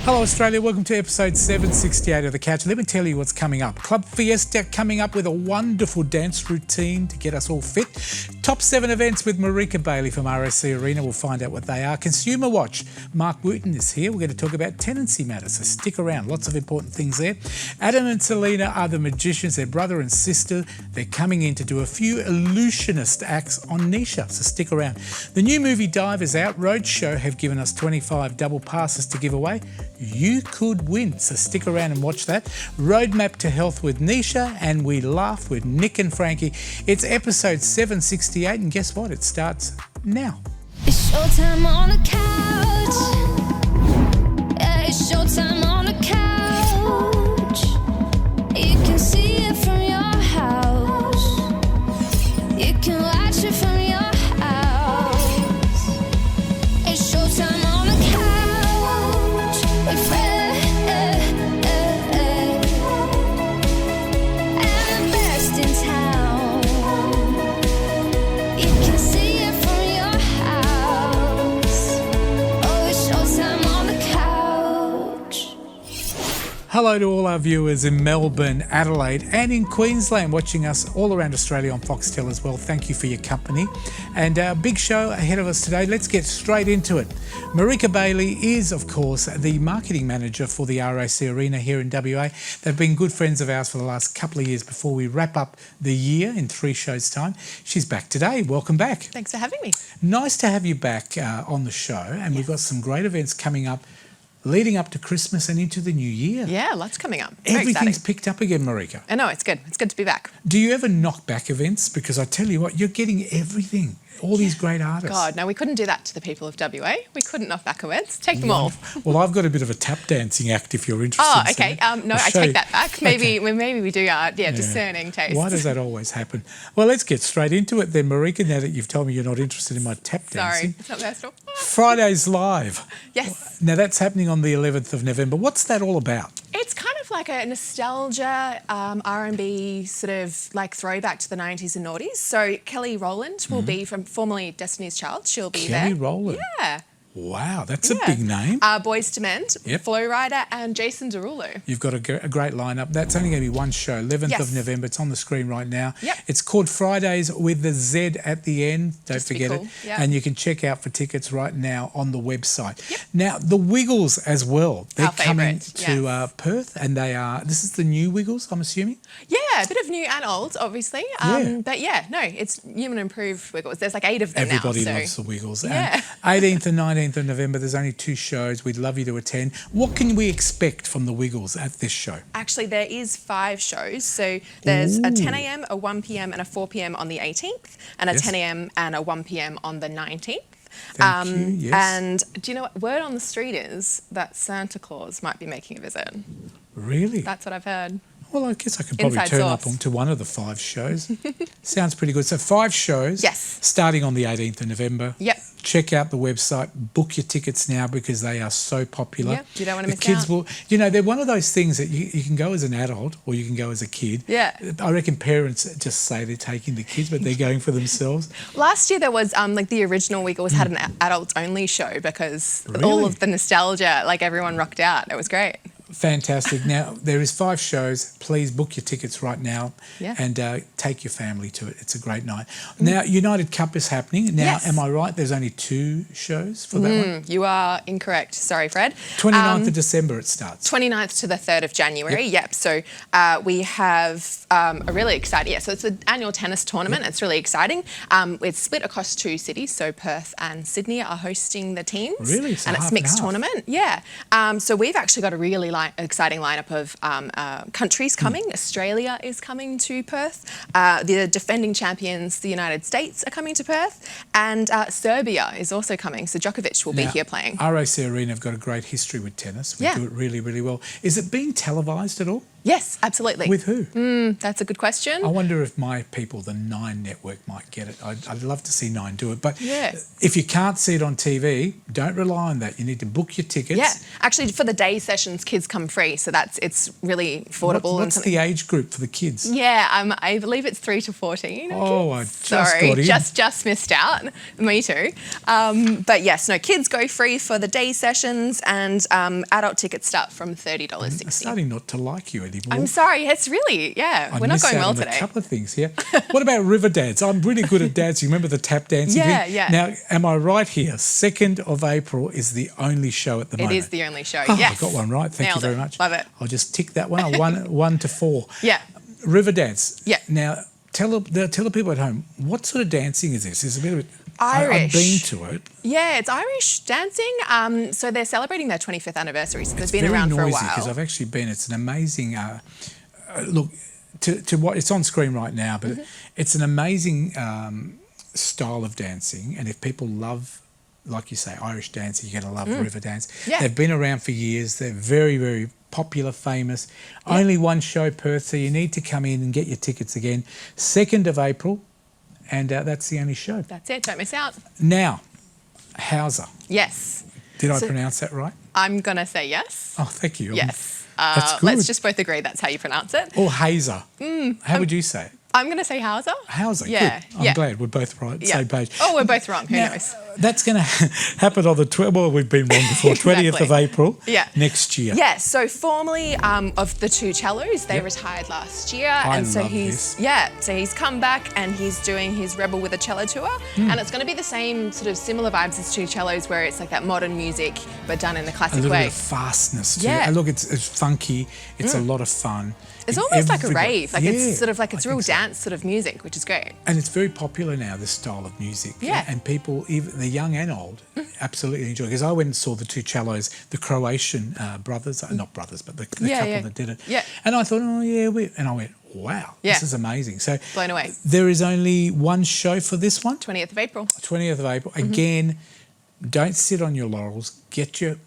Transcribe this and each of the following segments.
Hello Australia, welcome to episode 768 of The Couch. Let me tell you what's coming up. Club Fiesta coming up with a wonderful dance routine to get us all fit. Top 7 events with Marika Bailey from RAC Arena. We'll find out what they are. Consumer Watch, Mark Wooten is here. We're going to talk about tenancy matters, so stick around. Lots of important things there. Adam and Selena are the magicians. They're brother and sister. They're coming in to do a few illusionist acts on Nisha, so stick around. The new movie Dive is out. Roadshow have given us 25 double passes to give away. You could win, so stick around and watch that. Roadmap to Health with Nisha, and We Laugh with Nick and Frankie. It's episode 768, and guess what? It starts now. It's showtime on the couch. Yeah, it's showtime on the couch. You can see it from your house. You can watch it from your house. It's showtime on the couch. With Fred and the best in town. You can see it from your house. Oh, it's showtime on the couch. Hello to all our viewers in Melbourne, Adelaide and in Queensland, watching us all around Australia on Foxtel as well. Thank you for your company. And our big show ahead of us today. Let's get straight into it. Marika Bailey is, of course, the marketing manager for the RAC Arena here in WA. They've been good friends of ours for the last couple of years before we wrap up the year in 3 shows' time. She's back today. Welcome back. Thanks for having me. Nice to have you back on the show. And We've got some great events coming up leading up to Christmas and into the new year. Yeah, lots coming up. Very Everything's exciting. picked up again, Marika. I know, it's good. It's good to be back. Do you ever knock back events? Because I tell you what, you're getting everything. All these great artists. God, no, we couldn't do that to the people of WA. We couldn't knock back events. Take them all. Well, I've got a bit of a tap dancing act if you're interested. Oh, okay. No, I take that back. Maybe Okay. maybe we do, discerning taste. Why does that always happen? Well, let's get straight into it then, Marika, now that you've told me you're not interested in my tap dancing. Sorry, it's not personal. Friday's Live. Yes. Now, that's happening on the 11th of November. What's that all about? It's kind of like a nostalgia R&B sort of like throwback to the 90s and noughties. So Kelly Rowland will be from formerly Destiny's Child. She'll be there. Kelly Rowland. Yeah. Wow, that's a big name. Boys to Men, Yep. Flo Rida and Jason Derulo. You've got a great lineup. That's only going to be one show, 11th of Yes. November. It's on the screen right now. Yep. It's called Fridays with the Z at the end. Don't Just to be forget cool. it. Yep. And you can check out for tickets right now on the website. Yep. Now, the Wiggles as well. They're Our coming favourite, to yes. Perth, and this is the new Wiggles, I'm assuming? Yeah, a bit of new and old, obviously. Yeah. But yeah, no, it's new and improved Wiggles. There's like 8 of them Everybody now. loves the Wiggles. Yeah. And 18th and 19th of November, there's only 2 shows. We'd love you to attend. What can we expect from the Wiggles at this show? Actually, there is 5 shows. So there's a 10 a.m, a 1 p.m, and a 4 p.m. on the 18th, and a Yes. 10 a.m. and a 1 p.m. on the 19th. Thank you, yes. And do you know what? Word on the street is that Santa Claus might be making a visit. Really? That's what I've heard. Well, I guess I could probably Inside turn sauce. up to one of the 5 shows. Sounds pretty good. So 5 shows. Yes. Starting on the 18th of November. Yep. Check out the website. Book your tickets now because they are so popular. Yep, you don't want to The miss kids out. will. They're one of those things that you can go as an adult or you can go as a kid. Yeah. I reckon parents just say they're taking the kids, but they're going for themselves. Last year there was like the original Wiggles had an adults only show because Really? all of the nostalgia, like everyone rocked out. It was great. Fantastic. Now, there is 5 shows. Please book your tickets right now Yeah. and take your family to it. It's a great night. Now, United Cup is happening. Now, Yes. am I right? There's only 2 shows for that one? You are incorrect. Sorry, Fred. 29th of December it starts. 29th to the 3rd of January. Yep. So we have a really exciting, so it's an annual tennis tournament. It's really exciting. It's split across 2 cities. So Perth and Sydney are hosting the teams. Really? So and it's half and mixed half. tournament. Yeah. So we've actually got a really exciting lineup of countries coming. Australia is coming to Perth. The defending champions, the United States, are coming to Perth. And Serbia is also coming. So Djokovic will be Now, here playing. RAC Arena have got a great history with tennis. We Yeah. do it really, really well. Is it being televised at all? Yes, absolutely. With who? That's a good question. I wonder if my people, the Nine Network, might get it. I'd love to see Nine do it. But Yeah. if you can't see it on TV, don't rely on that. You need to book your tickets. Yeah, actually, for the day sessions, kids come free, so it's really affordable. What's the age group for the kids? Yeah, I believe it's 3 to 14. Oh, I just got in. just missed out. Me too. But yes, no, kids go free for the day sessions, and adult tickets start from $30.60. I'm starting not to like you anymore. I'm sorry, it's really, we're not going well today. A couple of things here. What about river dance? I'm really good at dancing. Remember the tap dancing thing? Yeah. Now, am I right here? 2nd of April is the only show at the moment. It is the only show, Oh, yes. I got one right. Thank Nailed you very it. much. Love it. I'll just tick that one. 1 to 4. Yeah. River dance. Yeah. Now, tell the people at home, what sort of dancing is this? It's a bit of Irish. I've been to it. Yeah, it's Irish dancing. So they're celebrating their 25th anniversary, so they've been around for a while. Because I've actually been. It's an amazing look. To what it's on screen right now, but it's an amazing style of dancing. And if people love, like you say, Irish dancing, you're going to love river dance. Yeah. They've been around for years. They're very, very popular, famous. Only one show, Perth, so you need to come in and get your tickets again. 2nd of April, and that's the only show. That's it, don't miss out. Now, Hauser. Yes. Did I pronounce that right? I'm going to say yes. Oh, thank you. Yes. That's good. Let's just both agree that's how you pronounce it. Or Hazer. How would you say it? I'm going to say Hauser. Hauser, Yeah, good. I'm yeah. glad we're both right, Yeah. same page. Oh, we're both wrong. Who Now, knows? That's going to happen on the well, we've been wrong before. 20th of April. Yeah. Next year. Yes. So formerly of the two cellos, they retired last year, and so love he's this. so he's come back and he's doing his Rebel with a Cello tour, and it's going to be the same sort of similar vibes as two cellos, where it's like that modern music but done in the A classic little way. bit of fastness too. Yeah. And look, it's funky. It's a lot of fun. It's almost like a Everybody- rave. Like Yeah, it's sort of like it's I real think so. dance sort of music, which is great. And it's very popular now, this style of music. Yeah. And people, even the young and old, absolutely enjoy it. Because I went and saw the two cellos, the Croatian brothers, not brothers, but the couple that did it. Yeah. And I thought, and I went, wow, Yeah. this is amazing. So Blown away. there is only one show for this one, 20th of April. 20th of April. Again, don't sit on your laurels. Get your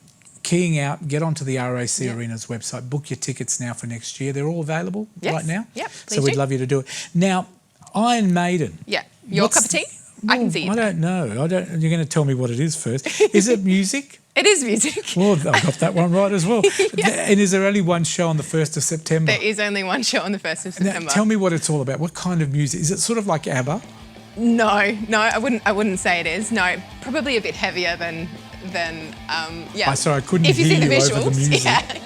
keying out, get onto the RAC Arena's website, book your tickets now for next year. They're all available right now. Yep, So please we'd do. love you to do it. Now, Iron Maiden. Yeah. Your What's cup of tea? I can see I it. don't know. You're going to tell me what it is first. Is it music? It is music. Well, I got that one right as well. And is there only one show on the 1st of September? There is only one show on the 1st of Now, September. tell me what it's all about. What kind of music? Is it sort of like ABBA? No, I wouldn't say it is. No, probably a bit heavier than yeah. I'm sorry, I couldn't if you hear see the you visuals, over the music. Yeah.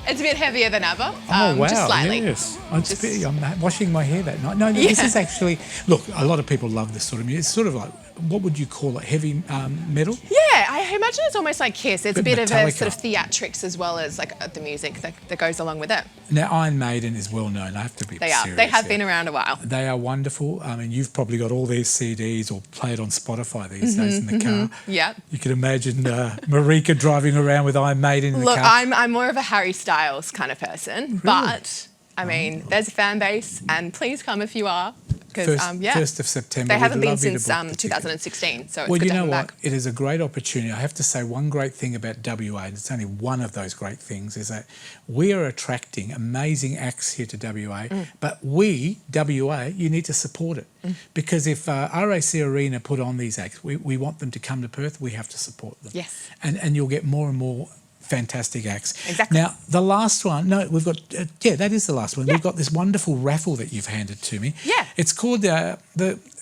It's a bit heavier than ABBA. Oh, wow, just slightly. yes. Just- I'm washing my hair that night. No, this Yeah. is actually... Look, a lot of people love this sort of music. It's sort of like, what would you call it, heavy metal? Yeah, I imagine it's almost like Kiss. It's a Bit bit of a Metallica. sort of theatrics as well as like the music that goes along with it. Now, Iron Maiden is well known. I have to be They are. serious They have here. been around a while. They are wonderful. I mean, you've probably got all their CDs or play it on Spotify these days in the car. Yeah. You can imagine Marika driving around with Iron Maiden in the Look, car. I'm more of a Harry Styles kind of person, but I mean, there's a fan base, and please come if you are, because First of September. they We'd haven't been love you to since book the ticket. 2016, so it's Well, good you to know have them what? back. It is a great opportunity. I have to say one great thing about WA, and it's only one of those great things, is that we are attracting amazing acts here to WA, but we, WA, you need to support it. Because if RAC Arena put on these acts, we want them to come to Perth, we have to support them. Yes. And you'll get more and more fantastic acts. Exactly. Now, the last one, we've got, that is the last one. We've got this wonderful raffle that you've handed to me. Yeah. It's called the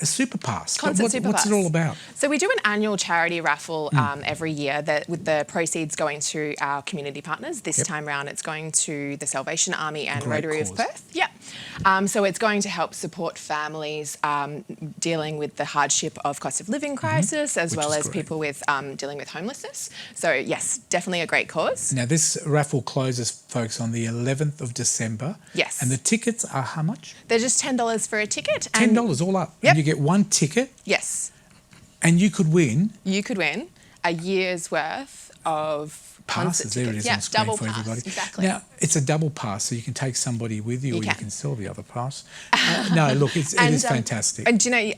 Super Pass. Concert Super What's Pass. it all about? So we do an annual charity raffle every year that with the proceeds going to our community partners. This time round it's going to the Salvation Army and Great Rotary cause. of Perth. Yeah. So it's going to help support families dealing with the hardship of cost of living crisis as Which well is as great. people with dealing with homelessness. So yes, definitely a great cause. Now, this raffle closes, folks, on the 11th of December. Yes. And the tickets are how much? They're just $10 for a ticket. and- $10 all up. Yep. And you get one ticket Yes. and you could win You could win a year's worth of concert passes. There it tickets. is Yeah, on screen double for pass, everybody. exactly. Now, it's a double pass, so you can take somebody with you, or you can. can sell the other pass. No, look, it is fantastic. And do you know,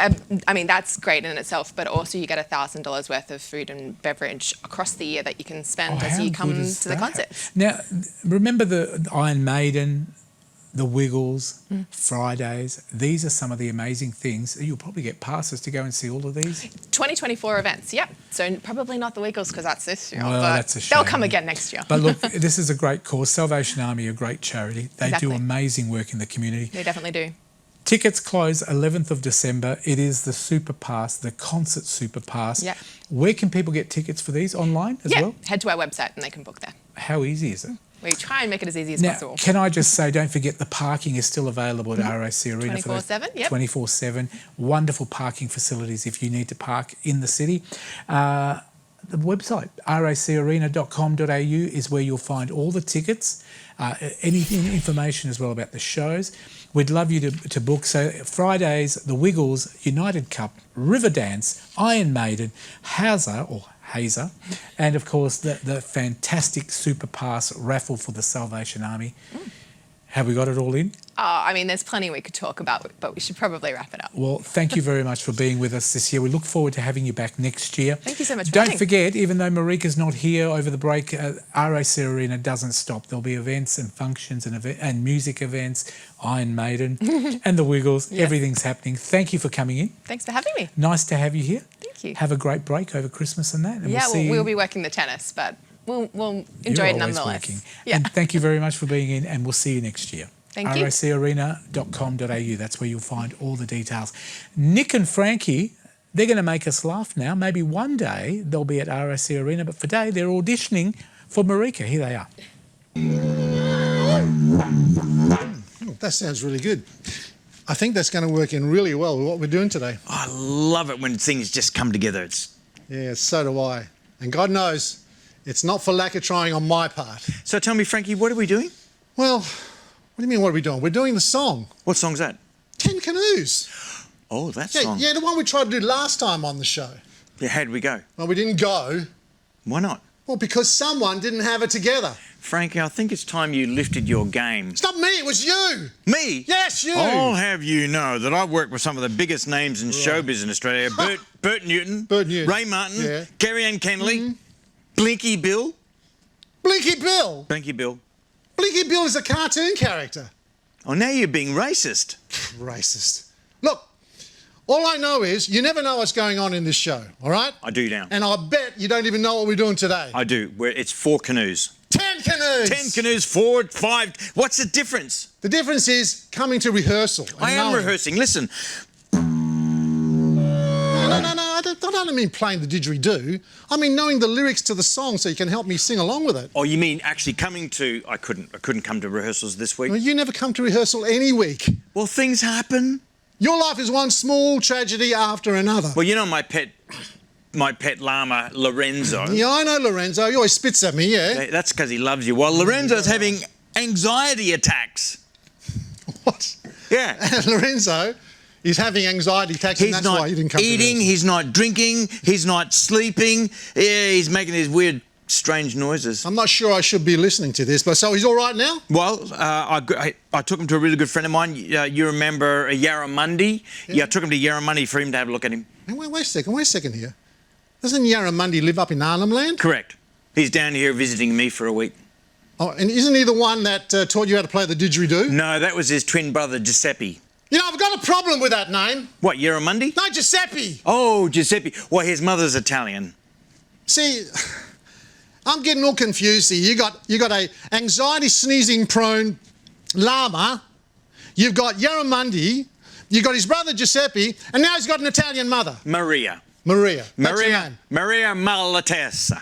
I mean, that's great in itself, but also you get $1,000 worth of food and beverage across the year that you can spend as How you come good is to the that? concert. Now, remember the Iron Maiden, the Wiggles, Fridays. These are some of the amazing things. You'll probably get passes to go and see all of these. 2024 events, yep. So probably not the Wiggles because that's this year. Well, but that's a shame. they'll come again next year. But look, this is a great cause. Salvation Army, a great charity. They do Exactly. amazing work in the community. They definitely do. Tickets close 11th of December. It is the Super Pass, the concert Super Pass. Yep. Where can people get tickets for these? Online as well? Head to our website and they can book there. How easy is it? We try and make it as easy as Now, possible. can I just say, don't forget the parking is still available at RAC Arena. 24/7, yep. 24/7. Wonderful parking facilities if you need to park in the city. The website, racarena.com.au, is where you'll find all the tickets, any information as well about the shows. We'd love you to book. So Fridays, the Wiggles, United Cup, Riverdance, Iron Maiden, Hazer, and of course the fantastic Super Pass raffle for the Salvation Army. Have we got it all in? I mean, there's plenty we could talk about, but we should probably wrap it up. Well, thank you very much for being with us this year. We look forward to having you back next year. Thank you so much for Don't having. forget, even though Marika's not here over the break, RAC Arena doesn't stop. There'll be events and functions and music events, Iron Maiden and the Wiggles. Yeah. Everything's happening. Thank you for coming in. Thanks for having me. Nice to have you here. Thank you. Have a great break over Christmas and that. And Yeah, we'll see we'll you. be working the tennis, but we'll enjoy You're it always nonetheless. working. Yeah. And thank you very much for being in, and we'll see you next year. Thank you. racarena.com.au. That's where you'll find all the details. Nick and Frankie, they're going to make us laugh now. Maybe one day they'll be at RAC Arena, but for today they're auditioning for Marika. Here they are. Oh, that sounds really good. I think that's going to work in really well with what we're doing today. I love it when things just come together. Yeah, so do I. And God knows, it's not for lack of trying on my part. So tell me, Frankie, what are we doing? Well, what do you mean, what are we doing? We're doing the song, What song's that? 10 Canoes. Oh, that Yeah, song. yeah, the one we tried to do last time on the show. Yeah, how'd we go? Well, we didn't go. Why not? Well, because someone didn't have it together. Frankie, I think it's time you lifted your game. It's not me, it was you. Me? Yes, you. I'll have you know that I've worked with some of the biggest names in showbiz in Australia. Bert Newton, Bert Newton. Ray Martin, Yeah. Kerry Ann Kenley, Blinky Bill. Blinky Bill. Blinky Bill. Blinky Bill is a cartoon character. Oh, now you're being racist. Racist. Look, all I know is you never know what's going on in this show, all right? I do now. And I bet you don't even know what we're doing today. I do. It's 4 canoes. 10 canoes! 10 canoes, 4, 5. What's the difference? The difference is coming to rehearsal. and I am knowing- rehearsing. Listen, No, I don't mean playing the didgeridoo. I mean knowing the lyrics to the song so you can help me sing along with it. oh, you mean actually coming to... I couldn't come to rehearsals this week. Well, you never come to rehearsal any week. Well, things happen. Your life is one small tragedy after another. Well, you know my pet llama, Lorenzo. Yeah, I know Lorenzo. He always spits at me, yeah? That's because he loves you. Well, Lorenzo's having anxiety attacks. What? Yeah. Lorenzo is having anxiety attacks and He's that's not why he didn't come eating, to rehearsal. he's not drinking, he's not sleeping. Yeah, he's making these weird, strange noises. I'm not sure I should be listening to this, but so he's all right now? Well, I took him to a really good friend of mine. You remember Yarramundi? Yeah, I took him to Yarramundi for him to have a look at him. Hey, wait a second here. Doesn't Yarramundi live up in Arnhem Land? Correct. He's down here visiting me for a week. Oh, and isn't he the one that taught you how to play the didgeridoo? No, that was his twin brother, Giuseppe. You know, I've got a problem with that name. What, Yarramundi? No, Giuseppe. Oh, Giuseppe. Well, his mother's Italian. See, I'm getting all confused here. You got a anxiety sneezing prone llama. You've got Yarramundi. You've got his brother Giuseppe, and now he's got an Italian mother, Maria. Maria. That's her name. Maria Malatesta.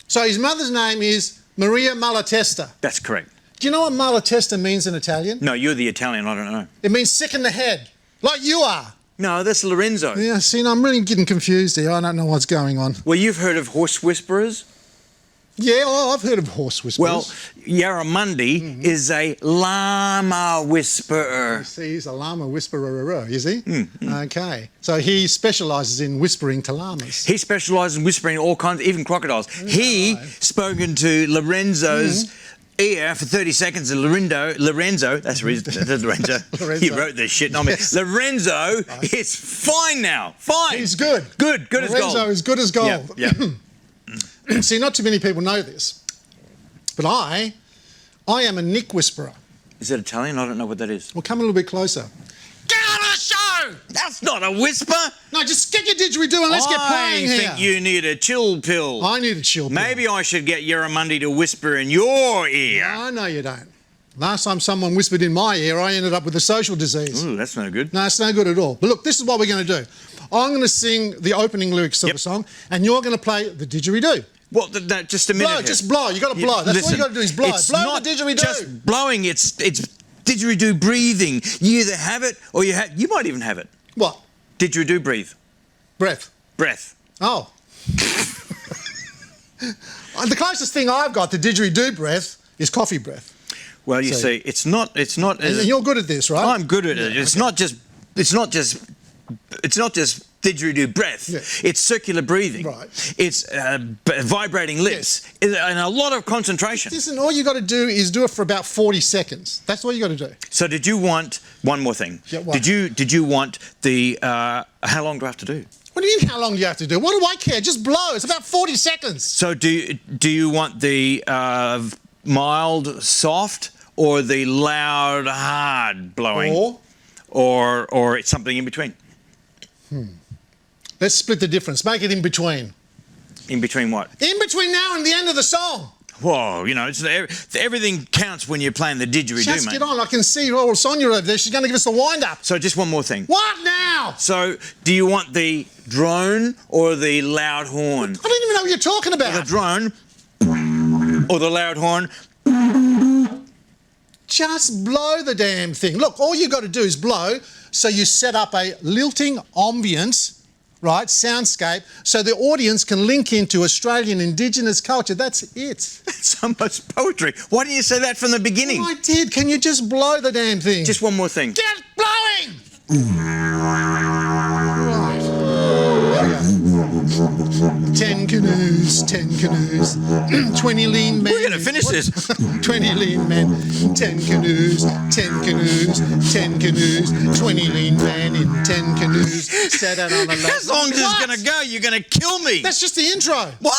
So his mother's name is Maria Malatesta. That's correct. Do you know what Malatesta means in Italian? No, you're the Italian, I don't know. It means sick in the head, like you are. No, that's Lorenzo. Yeah, see, I'm really getting confused here. I don't know what's going on. Well, you've heard of horse whisperers? Yeah, I've heard of horse whisperers. Well, Yarramundi is a llama whisperer. See, he's a llama whisperer, is he? Okay. So he specialises in whispering to llamas. He specialises in whispering all kinds, even crocodiles. He spoken to Lorenzo's ear for 30 seconds, and Lorenzo, that's Lorenzo. He wrote this shit, not me. Yes. Lorenzo is fine now. Fine. He's good. Good as gold. Lorenzo is good as gold. Yeah. See, not too many people know this, but I am a Nick whisperer. Is that Italian? I don't know what that is. Well, come a little bit closer. Get on the show! That's not a whisper. No, just get your didgeridoo and let's get playing here. I think you need a chill pill. I need a chill pill. Maybe I should get Yaramundi to whisper in your ear. No, no, you don't. Last time someone whispered in my ear, I ended up with a social disease. Ooh, that's no good. No, it's no good at all. But look, this is what we're going to do. I'm going to sing the opening lyrics of the song, and you're going to play the didgeridoo. Well, just a minute. Blow, here. just blow. You got to blow. That's Listen, all you got to do is blow. It's Blow not the didgeridoo. just blowing. It's didgeridoo breathing. You either have it or you might even have it. What? Didgeridoo breathe. Breath. Breath. Oh. The closest thing I've got to didgeridoo breath is coffee breath. Well, you see, it's not. And you're good at this, right? I'm good at it. It's not just didgeridoo breath. Yeah. It's circular breathing. Right. It's vibrating lips and a lot of concentration. Listen, all you got to do is do it for about 40 seconds. That's all you got to do. So did you want one more thing? Yeah, what? Did you want the how long do I have to do? What do you mean, how long do you have to do? What do I care? Just blow. It's about 40 seconds. So do you want the mild, soft, or the loud, hard blowing, or it's something in between? Let's split the difference. Make it in between. In between what? In between now and the end of the song. Whoa, you know, everything counts when you're playing the didgeridoo, Just mate. get on. I can see Sonia over there. She's going to give us the wind-up. So just one more thing. What now? So do you want the drone or the loud horn? I don't even know what you're talking about. The drone or the loud horn? Just blow the damn thing. Look, all you got to do is blow, so you set up a lilting ambience, right, soundscape, so the audience can link into Australian Indigenous culture. That's it. That's so much poetry. Why didn't you say that from the beginning? Oh, I did. Can you just blow the damn thing? Just one more thing. Get blowing! Right. 10 canoes, 10 canoes, 20 lean men. We're going to finish this. 20 lean men, 10 canoes, 10 canoes, 10 canoes, 20 lean men in 10 canoes, set out on a lake. As long as it's going to go, you're going to kill me. That's just the intro. What?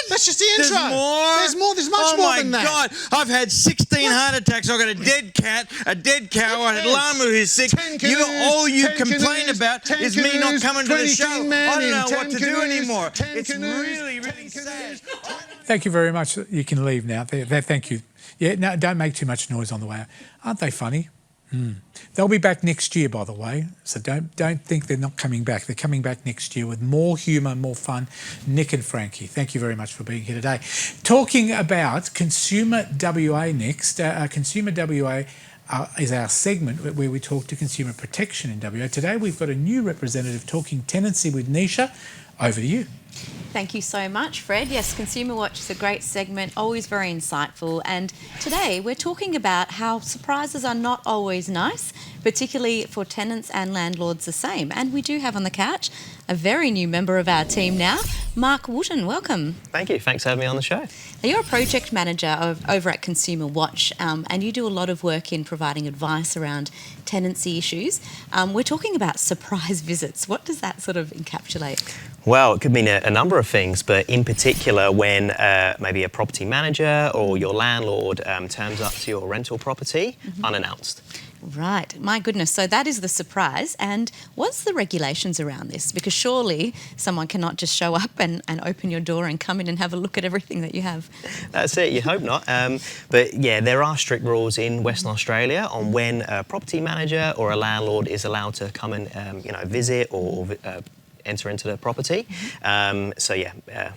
That's just the intro. There's more? There's more. There's much more than that. Oh, my God. I've had 16 heart attacks. I've got a dead cat, a dead cow, I had a llama who's sick. 10 canoes, All you 10 complain canoes, about 10 is me not canoes, coming to the 20 show. clean I men don't in know 10 what to do canoes, anymore. 10 It's canoes, really, 10 really sad. Thank you very much. You can leave now. Thank you. Yeah, no, don't make too much noise on the way out. Aren't they funny? They'll be back next year, by the way. So don't think they're not coming back. They're coming back next year with more humour, more fun. Nick and Frankie, thank you very much for being here today. Talking about Consumer WA next. Consumer WA is our segment where we talk to consumer protection in WA. Today we've got a new representative talking tenancy with Nisha. Over to you. Thank you so much, Fred. Yes, Consumer Watch is a great segment, always very insightful. And today we're talking about how surprises are not always nice, particularly for tenants and landlords the same. And we do have on the couch a very new member of our team now, Mark Wooten. Welcome. Thank you. Thanks for having me on the show. Now, you're a project manager over at Consumer Watch, and you do a lot of work in providing advice around tenancy issues. We're talking about surprise visits. What does that sort of encapsulate? Well, it could mean a number of things, but in particular when maybe a property manager or your landlord turns up to your rental property unannounced. Right, my goodness. So that is the surprise. And what's the regulations around this? Because surely someone cannot just show up and open your door and come in and have a look at everything that you have. That's it, you hope not. But yeah, there are strict rules in Western Australia on when a property manager or a landlord is allowed to come and visit or enter into the property. So yeah.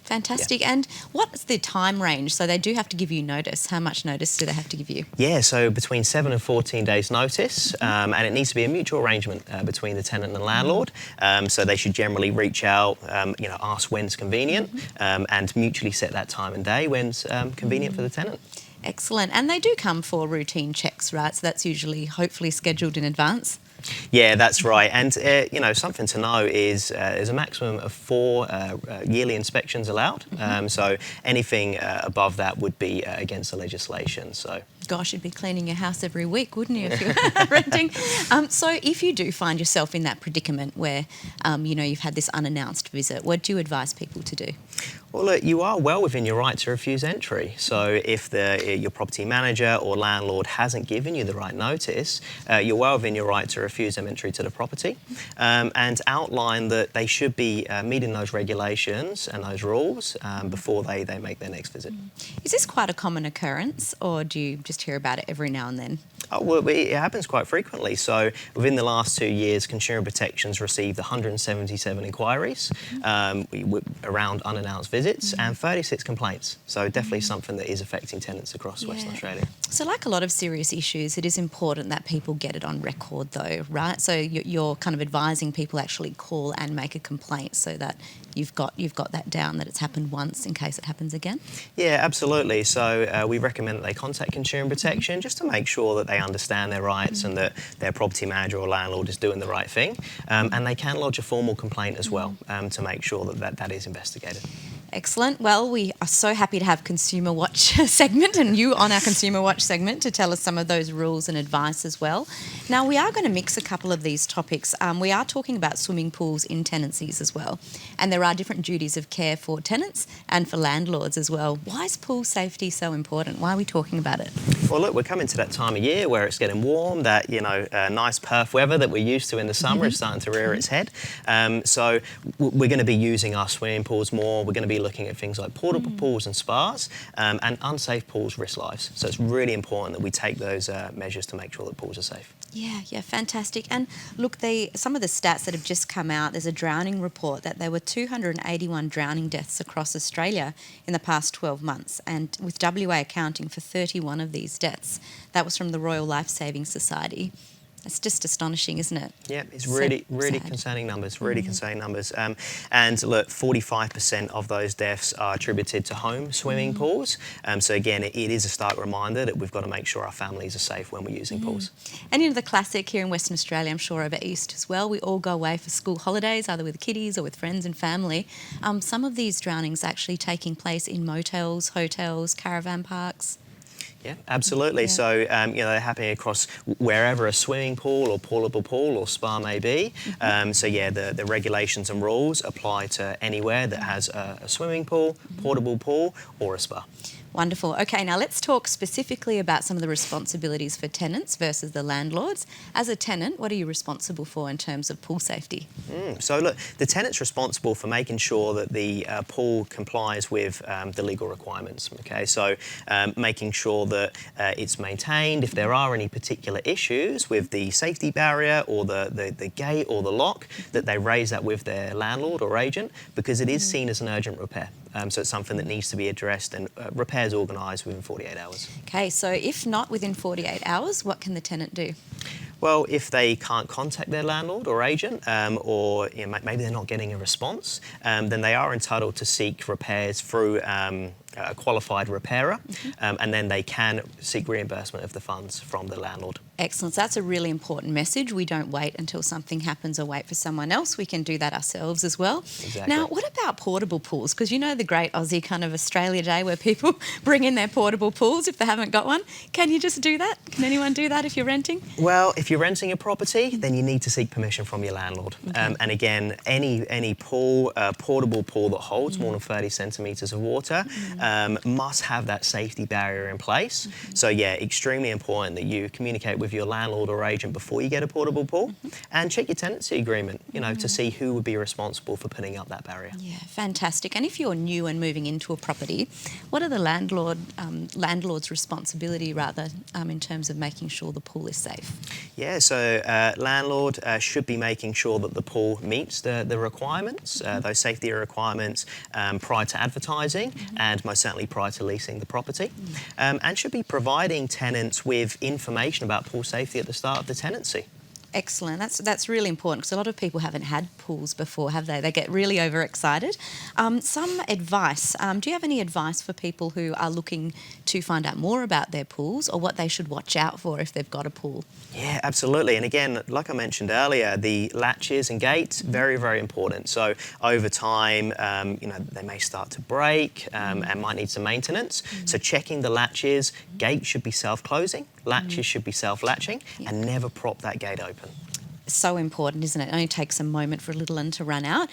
Fantastic. Yeah. And what's the time range? So they do have to give you notice. How much notice do they have to give you? Yeah, so between 7 and 14 days notice, and it needs to be a mutual arrangement between the tenant and the landlord. So they should generally reach out, ask when's convenient, and mutually set that time and day when's convenient for the tenant. Excellent. And they do come for routine checks, right? So that's usually hopefully scheduled in advance. Yeah, that's right. And, something to know is there's a maximum of 4 yearly inspections allowed. So anything above that would be against the legislation. So Gosh, you'd be cleaning your house every week, wouldn't you, if you were renting? So if you do find yourself in that predicament where, you've had this unannounced visit, what do you advise people to do? Well, look, you are well within your right to refuse entry. So if your property manager or landlord hasn't given you the right notice, you're well within your right to refuse them entry to the property, and outline that they should be meeting those regulations and those rules before they make their next visit. Is this quite a common occurrence, or do you just hear about it every now and then? Oh, well, it happens quite frequently. So within the last 2 years, Consumer Protection's received 177 inquiries around unannounced visits and 36 complaints. So definitely something that is affecting tenants across Western Australia. So like a lot of serious issues, it is important that people get it on record though, right? So you're kind of advising people actually call and make a complaint so that you've got that down, that it's happened once in case it happens again? Yeah, absolutely. So we recommend that they contact Consumer Protection just to make sure that they understand their rights and that their property manager or landlord is doing the right thing. And they can lodge a formal complaint as well to make sure that is investigated. Excellent. Well, we are so happy to have Consumer Watch segment and you on our Consumer Watch segment to tell us some of those rules and advice as well. Now, we are going to mix a couple of these topics. We are talking about swimming pools in tenancies as well. And there are different duties of care for tenants and for landlords as well. Why is pool safety so important? Why are we talking about it? Well, look, we're coming to that time of year where it's getting warm, that, nice Perth weather that we're used to in the summer is starting to rear its head. So we're going to be using our swimming pools more. We're going to be looking at things like portable pools and spas, and unsafe pools risk lives. So it's really important that we take those measures to make sure that pools are safe. Yeah, fantastic. And look, some of the stats that have just come out, there's a drowning report that there were 281 drowning deaths across Australia in the past 12 months, and with WA accounting for 31 of these deaths. That was from the Royal Life Saving Society. It's just astonishing, isn't it? Yeah, it's So really sad. concerning numbers, concerning numbers. And look, 45% of those deaths are attributed to home swimming pools. So again, it is a stark reminder that we've got to make sure our families are safe when we're using pools. And the classic here in Western Australia, I'm sure over east as well, we all go away for school holidays, either with kiddies or with friends and family. Some of these drownings actually taking place in motels, hotels, caravan parks. Yeah, absolutely. Yeah. So, they're happening across wherever a swimming pool or portable pool or spa may be. So, yeah, the regulations and rules apply to anywhere that has a swimming pool, portable pool or a spa. Wonderful. Okay, now let's talk specifically about some of the responsibilities for tenants versus the landlords. As a tenant, what are you responsible for in terms of pool safety? So look, the tenant's responsible for making sure that the pool complies with the legal requirements. Okay, so making sure that it's maintained. If there are any particular issues with the safety barrier or the gate or the lock, that they raise that with their landlord or agent, because it is seen as an urgent repair. So it's something that needs to be addressed and repairs organised within 48 hours. Okay, so if not within 48 hours, what can the tenant do? Well, if they can't contact their landlord or agent, or maybe they're not getting a response, then they are entitled to seek repairs through a qualified repairer, and then they can seek reimbursement of the funds from the landlord. Excellent. So that's a really important message. We don't wait until something happens or wait for someone else. We can do that ourselves as well. Exactly. Now, what about portable pools? Because the great Aussie kind of Australia Day where people bring in their portable pools if they haven't got one. Can you just do that? Can anyone do that if you're renting? Well, if you're renting a property, then you need to seek permission from your landlord. And again, any pool, portable pool that holds more than 30 centimetres of water must have that safety barrier in place. So yeah, extremely important that you communicate with your landlord or agent before you get a portable pool, and check your tenancy agreement, to see who would be responsible for putting up that barrier. Yeah, fantastic. And if you're new and moving into a property, what are the landlord's responsibility rather in terms of making sure the pool is safe? Yeah, so landlord should be making sure that the pool meets the requirements, those safety requirements prior to advertising and most certainly prior to leasing the property, and should be providing tenants with information about pool safety at the start of the tenancy. Excellent. That's really important because a lot of people haven't had pools before, have they? They get really overexcited. Some advice. Do you have any advice for people who are looking to find out more about their pools or what they should watch out for if they've got a pool? Yeah, absolutely. And again, like I mentioned earlier, the latches and gates, very, very important. So over time, they may start to break and might need some maintenance. So checking the latches, gate should be self-closing, latches should be self-latching, and never prop that gate open. So important, isn't it? It only takes a moment for a little one to run out.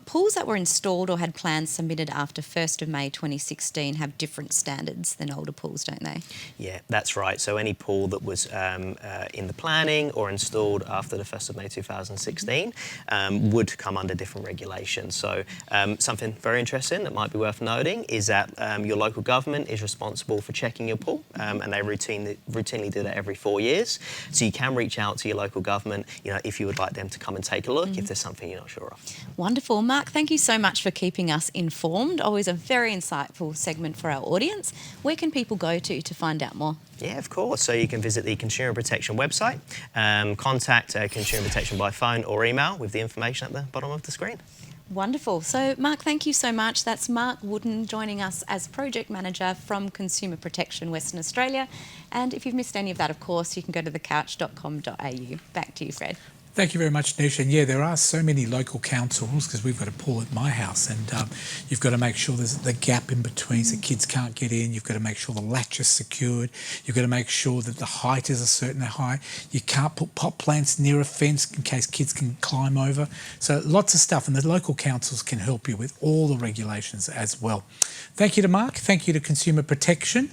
Pools that were installed or had plans submitted after 1st of May 2016 have different standards than older pools, don't they? Yeah, that's right. So any pool that was in the planning or installed after the 1st of May 2016 would come under different regulations. So something very interesting that might be worth noting is that your local government is responsible for checking your pool, and they routinely do that every 4 years. So you can reach out to your local government, if you would like them to come and take a look if there's something you're not sure of. Wonderful. Mark, thank you so much for keeping us informed. Always a very insightful segment for our audience. Where can people go to find out more? Yeah, of course. So you can visit the Consumer Protection website, contact Consumer Protection by phone or email with the information at the bottom of the screen. Wonderful. So, Mark, thank you so much. That's Mark Wooden joining us as Project Manager from Consumer Protection Western Australia. And if you've missed any of that, of course, you can go to thecouch.com.au. Back to you, Fred. Thank you very much, Nisha. And yeah, there are so many local councils because we've got a pool at my house, and you've got to make sure there's the gap in between so kids can't get in. You've got to make sure the latch is secured. You've got to make sure that the height is a certain height. You can't put pot plants near a fence in case kids can climb over. So lots of stuff, and the local councils can help you with all the regulations as well. Thank you to Mark. Thank you to Consumer Protection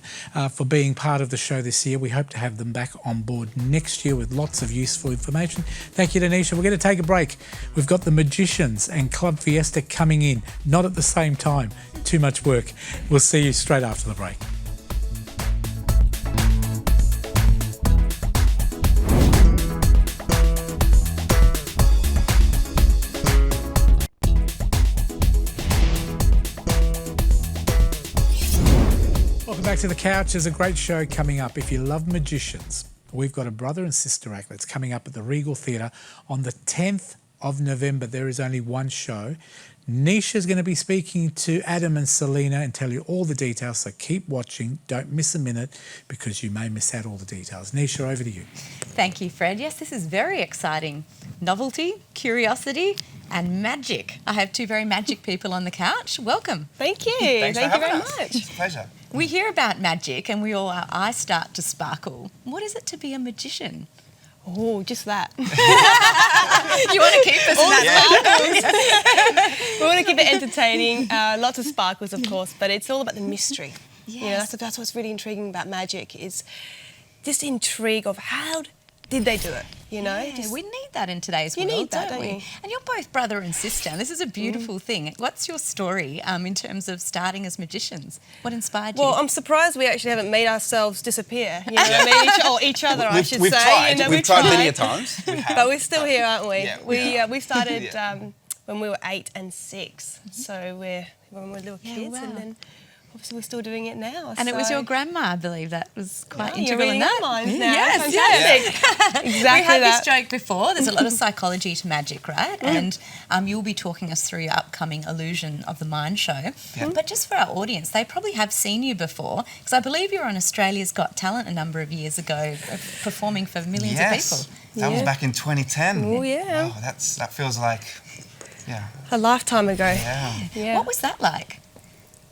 for being part of the show this year. We hope to have them back on board next year with lots of useful information. Thank you to Nisha. We're going to take a break. We've got the Magicians and Club Fiesta coming in, not at the same time. Too much work. We'll see you straight after the break. Welcome back to The Couch. There's a great show coming up. If you love magicians, we've got a brother and sister act that's coming up at the Regal Theatre on the 10th of November. There is only one show. Nisha's going to be speaking to Adam and Selena and tell you all the details, so keep watching. Don't miss a minute because you may miss out all the details. Nisha, over to you. Thank you, Fred. Yes, this is very exciting. Novelty, curiosity and magic. I have two very magic people on the couch. Welcome. Thank you. Thanks Thank for you very having us. much. It's a pleasure. We hear about magic and our eyes start to sparkle. What is it to be a magician? Oh, just that. You want to keep us in that sparkles? We want to keep it entertaining. Lots of sparkles, of course, but it's all about the mystery. Yes. That's what's really intriguing about magic is just the intrigue of how did they do it, Yeah, we need that in today's world, need that, don't don't we? you? And you're both brother and sister. This is a beautiful thing. What's your story in terms of starting as magicians? What inspired you? Well, I'm surprised we actually haven't made ourselves disappear. You know what I mean? Or each other, I should We've say. tried. You know, We've tried many a times. We have. But we're still here, aren't we? Yeah, we started Yeah. when we were 8 and 6. So when we were little kids, wow. and then obviously we're still doing it now. and it was so- your grandma, I believe, that was quite You're integral in reading that. our minds now. Yes, Fantastic. We Exactly had that. this joke before. There's a lot of psychology to magic, right? And you'll be talking us through your upcoming Illusion of the Mind show. But just for our audience, they probably have seen you before, because I believe you were on Australia's Got Talent a number of years ago, performing for millions of people. That was back in 2010. Oh, yeah. Oh, that feels like, A lifetime ago. yeah. What was that like?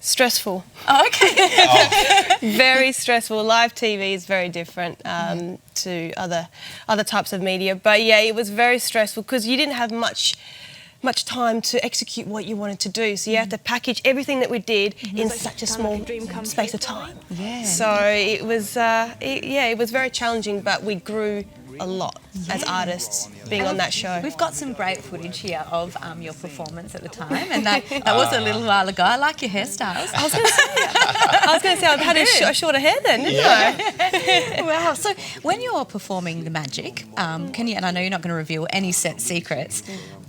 Stressful. Oh, okay. Very stressful. Live TV is very different to other types of media. But yeah, it was very stressful because you didn't have much time to execute what you wanted to do. So you had to package everything that we did in such a small space of time. Yeah. So it was it was very challenging, but we grew a lot as artists being on that show. We've got some great footage here of your performance at the time, and that was a little while ago. I like your hairstyles. I was going to say I've had a shorter hair then, didn't I? Wow. So when you're performing the magic, can you, and I know you're not going to reveal any set secrets,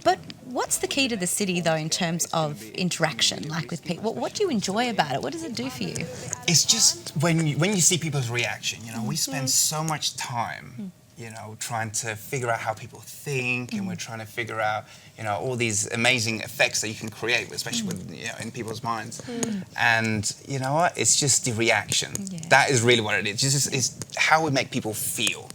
but what's the key to the city, though, in terms of interaction, like with people? What do you enjoy about it? What does it do for you? It's just when you see people's reaction, we spend so much time, you know, trying to figure out how people think, and we're trying to figure out, you know, all these amazing effects that you can create, especially with, you know, in people's minds. And you know what? It's just the reaction. That is really what it is. It's how we make people feel.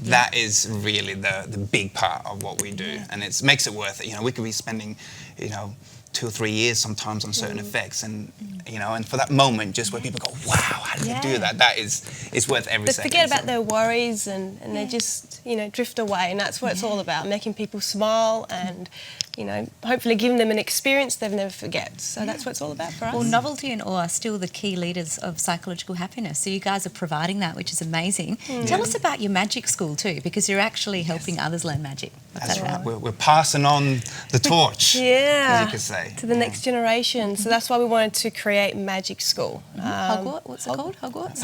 That is really the big part of what we do, and it makes it worth it. You know, we could be spending, you know, 2 or 3 years sometimes on certain effects, and you know, and for that moment, just where people go, wow, how did they do that? That is, it's worth every They second. forget about their worries and they just, you know, drift away, and that's what it's all about, making people smile and, you know, hopefully giving them an experience they'll never forget. So that's what it's all about for us. Well, novelty and awe are still the key leaders of psychological happiness. So you guys are providing that, which is amazing. Tell us about your magic school too, because you're actually helping others learn magic. What's That's that right. about? We're passing on the torch, as you could say. To the next generation. So that's why we wanted to create Magic School. Hogwarts? What's it called? Hogwarts?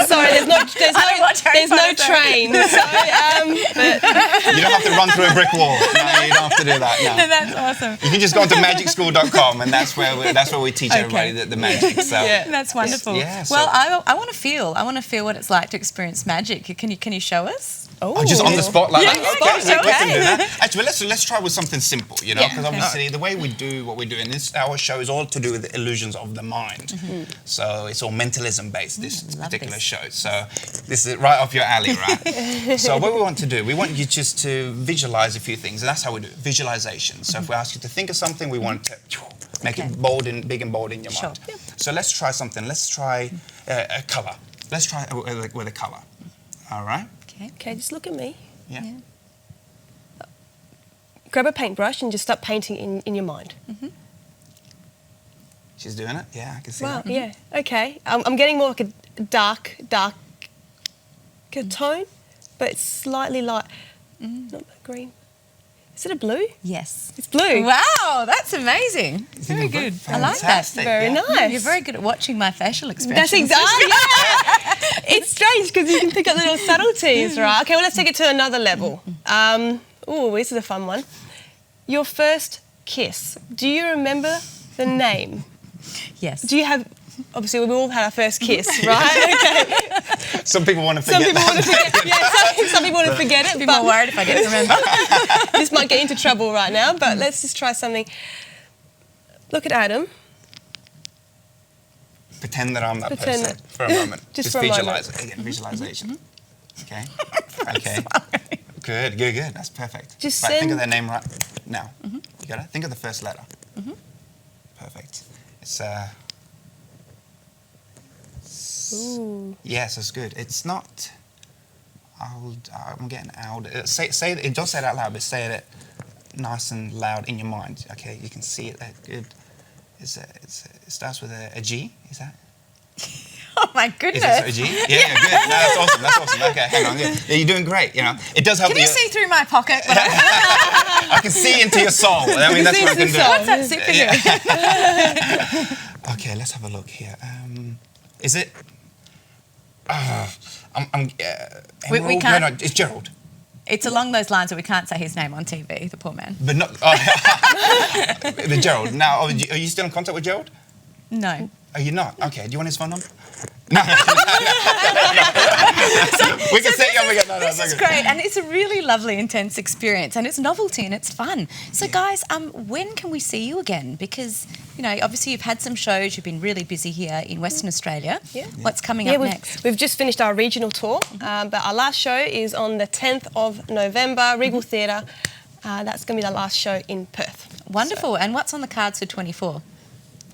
Sorry, there's no train. So, but You don't have to run through a brick wall. No, you don't have to do that. No. That's awesome. You can just go onto magicschool.com, and that's where we teach everybody the magic. So That's wonderful. Yeah, so- well, I want to feel what it's like to experience magic. Can you show us? Oh, just on the spot like that? Yeah, We can do okay. that. Actually, let's try with something simple, you know, because obviously the way we do what we do in our show is all to do with the illusions of the mind. So it's all mentalism based, this particular show. So this is right off your alley, right? So what we want to do, we want you just to visualize a few things, and that's how we do it, visualization. So if we ask you to think of something, we want to make it bold and big and bold in your mind. So let's try something. Let's try a color. Let's try with a color. All right? okay, just look at me. Yeah. Grab a paintbrush and just start painting in your mind. She's doing it. Yeah, I can see Wow, that. yeah. Okay. I'm getting more like a dark tone, but it's slightly light. Not green. Is it a blue? Yes. It's blue. Wow, that's amazing. Very good. I like that. Fantastic, Very yeah. nice. You're very good at watching my facial expressions. That's exactly. Yeah. It's strange because you can pick up little subtleties, right? Okay, well, let's take it to another level. Oh, this is a fun one. Your first kiss. Do you remember the name? Yes. Do you have? Obviously, we've all had our first kiss, right? Okay. Some people want to forget Some people that. want to forget. Yeah, some people want to forget it. I'd be but more worried if I didn't remember. this might get into trouble right now. But let's just try something. Look at Adam. Pretend that I'm that Pretend person for a moment. Just for a visualize it. Again, visualization. Okay. Okay. Good. That's perfect. Just right, think send- of their name right now. You got it? Think of the first letter. Perfect. It's Ooh. yes, that's good. It's not. I'm getting out. Say it. Don't say it out loud, but say it nice and loud in your mind. Okay, you can see it there. Good. It starts with a G. Is that? Oh my Is goodness. it a G? Yeah, good. No, that's awesome. That's awesome. Okay, hang on. Yeah, you're doing great. You know, it does help. Can you see through my pocket? I can see into your soul. I mean, that's what I can do. What's that superhero? Okay, let's have a look here. Is it? We Emerald? can't- No, it's Gerald. It's along those lines that we can't say his name on TV, the poor man. But not the Gerald. Now, are you still in contact with Gerald? No. Are you not? Okay. Do you want his phone number? No. We can set you up again. No, This is great, and it's a really lovely, intense experience, and it's novelty and it's fun. So, guys, when can we see you again? Because, you know, obviously you've had some shows, you've been really busy here in Western Australia. Yeah. What's coming up we've, next? We've just finished our regional tour, but our last show is on the 10th of November, Regal Theatre. That's going to be the last show in Perth. Wonderful. And what's on the cards for 24?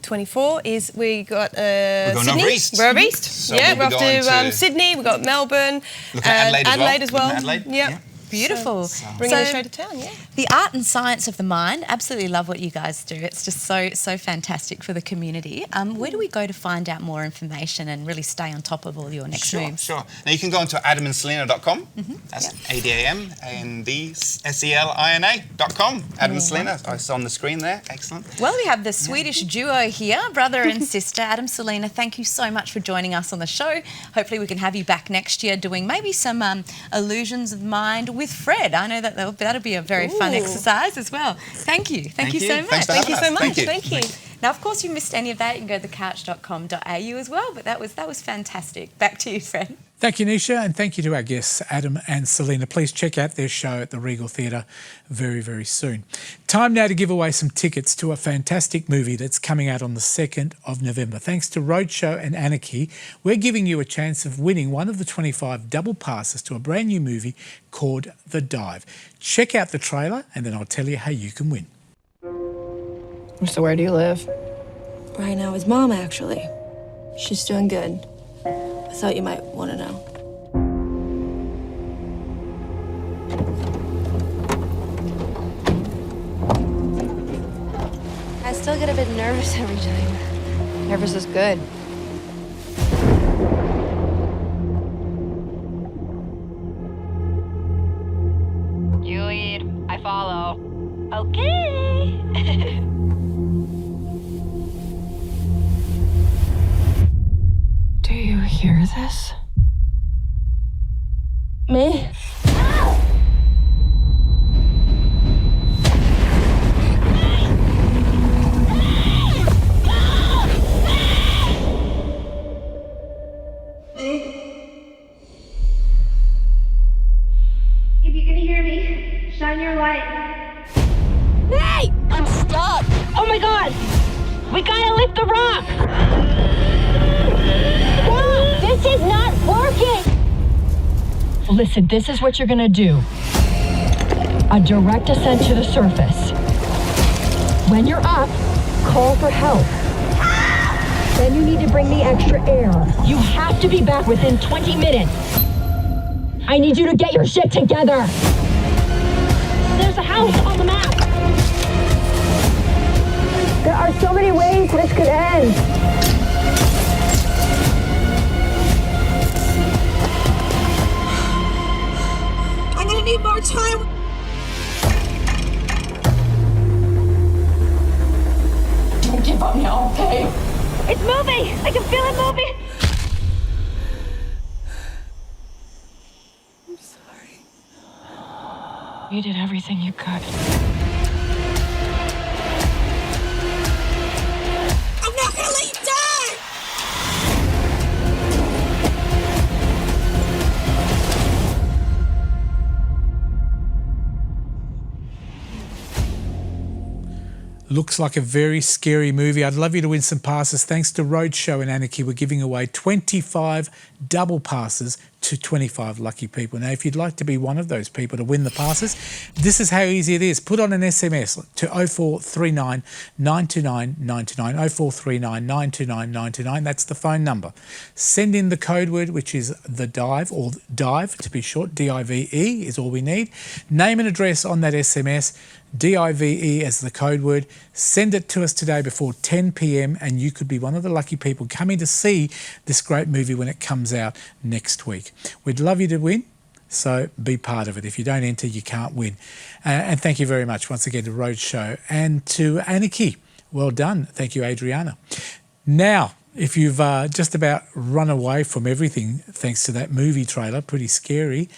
24 is we got We're going Sydney. over east. We're over east. So yeah, we'll we're be off going to to- Sydney. We've got Melbourne. Look at Adelaide as well. Adelaide as well. Adelaide, Yep. yeah. Beautiful. Bringing it straight to town, yeah. The art and science of the mind, absolutely love what you guys do. It's just so fantastic for the community. Where do we go to find out more information and really stay on top of all your next moves? Sure. Now you can go onto adamandselena.com. That's ADAMANDSELINA.com. Adam and Selena. It's on the screen there. Excellent. Well, we have the Swedish duo here, brother and sister, Adam, Selena. Thank you so much for joining us on the show. Hopefully we can have you back next year doing maybe some illusions of mind with Fred. I know that that'll be a very fun exercise as well. Thank you. Thank you so much. Thanks for Thank you having so us. much. Thank you. Thank you. Now, of course, you missed any of that, you can go to thecouch.com.au as well, but that was fantastic. Back to you, Fred. Thank you, Nisha, and thank you to our guests, Adam and Selena. Please check out their show at the Regal Theatre very, very soon. Time now to give away some tickets to a fantastic movie that's coming out on the 2nd of November. Thanks to Roadshow and Anarchy, we're giving you a chance of winning one of the 25 double passes to a brand new movie called The Dive. Check out the trailer and then I'll tell you how you can win. So where do you live? Right now with Mom, actually. She's doing good. I thought you might want to know. I still get a bit nervous every time. Nervous is good. You lead, I follow. Okay. Do you hear this? Me? If you can hear me, shine your light. Hey! I'm stuck! Oh my god! We gotta lift the rock! Mom, this is not working! Listen, this is what you're gonna do. A direct ascent to the surface. When you're up, call for help. Then you need to bring me extra air. You have to be back within 20 minutes. I need you to get your shit together. There's a house on the map! There are so many ways this could end. I'm gonna need more time. Don't give up now, okay? It's moving! I can feel it moving! I'm sorry. You did everything you could. I'm not gonna let you die! Looks like a very scary movie. I'd love you to win some passes. Thanks to Roadshow and Anarchy, we're giving away 25 double passes to 25 lucky people. Now, if you'd like to be one of those people to win the passes, this is how easy it is. Put on an SMS to 0439 929 929, 0439 929 929. That's the phone number. Send in the code word, which is The Dive, or Dive to be short, DIVE is all we need. Name and address on that SMS, DIVE as the code word. Send it to us today before 10 p.m. and you could be one of the lucky people coming to see this great movie when it comes out next week. We'd love you to win, so be part of it. If you don't enter, you can't win. And thank you very much once again to Roadshow and to Anarchy. Well done. Thank you, Adriana. Now, if you've just about run away from everything thanks to that movie trailer, pretty scary,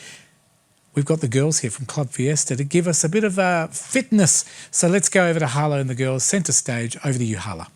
we've got the girls here from Club Fiesta to give us a bit of fitness. So let's go over to Hala and the girls. Centre stage. Over to you, Hala.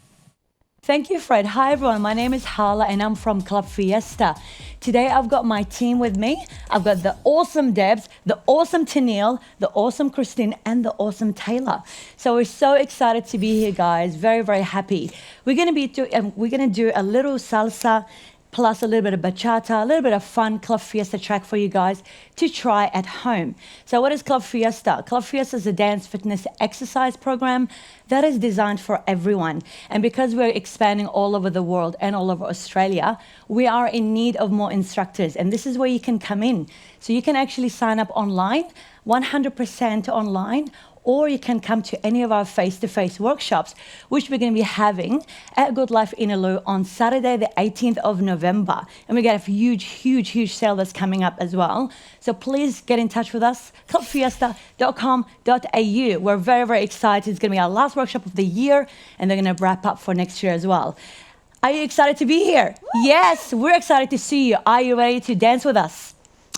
Thank you, Fred. Hi, everyone. My name is Hala and I'm from Club Fiesta. Today, I've got my team with me. I've got the awesome Debs, the awesome Tennille, the awesome Christine, and the awesome Taylor. So we're so excited to be here, guys. Very, very happy. We're going to do a little salsa, plus a little bit of bachata, a little bit of fun Club Fiesta track for you guys to try at home. So what is Club Fiesta? Club Fiesta is a dance fitness exercise program that is designed for everyone. And because we're expanding all over the world and all over Australia, we are in need of more instructors. And this is where you can come in. So you can actually sign up online, 100% online, or you can come to any of our face-to-face workshops, which we're going to be having at Good Life Innaloo on Saturday, the 18th of November. And we got a huge sale that's coming up as well. So please get in touch with us, clubfiesta.com.au. We're very, very excited. It's going to be our last workshop of the year, and they're going to wrap up for next year as well. Are you excited to be here? Yes, we're excited to see you. Are you ready to dance with us?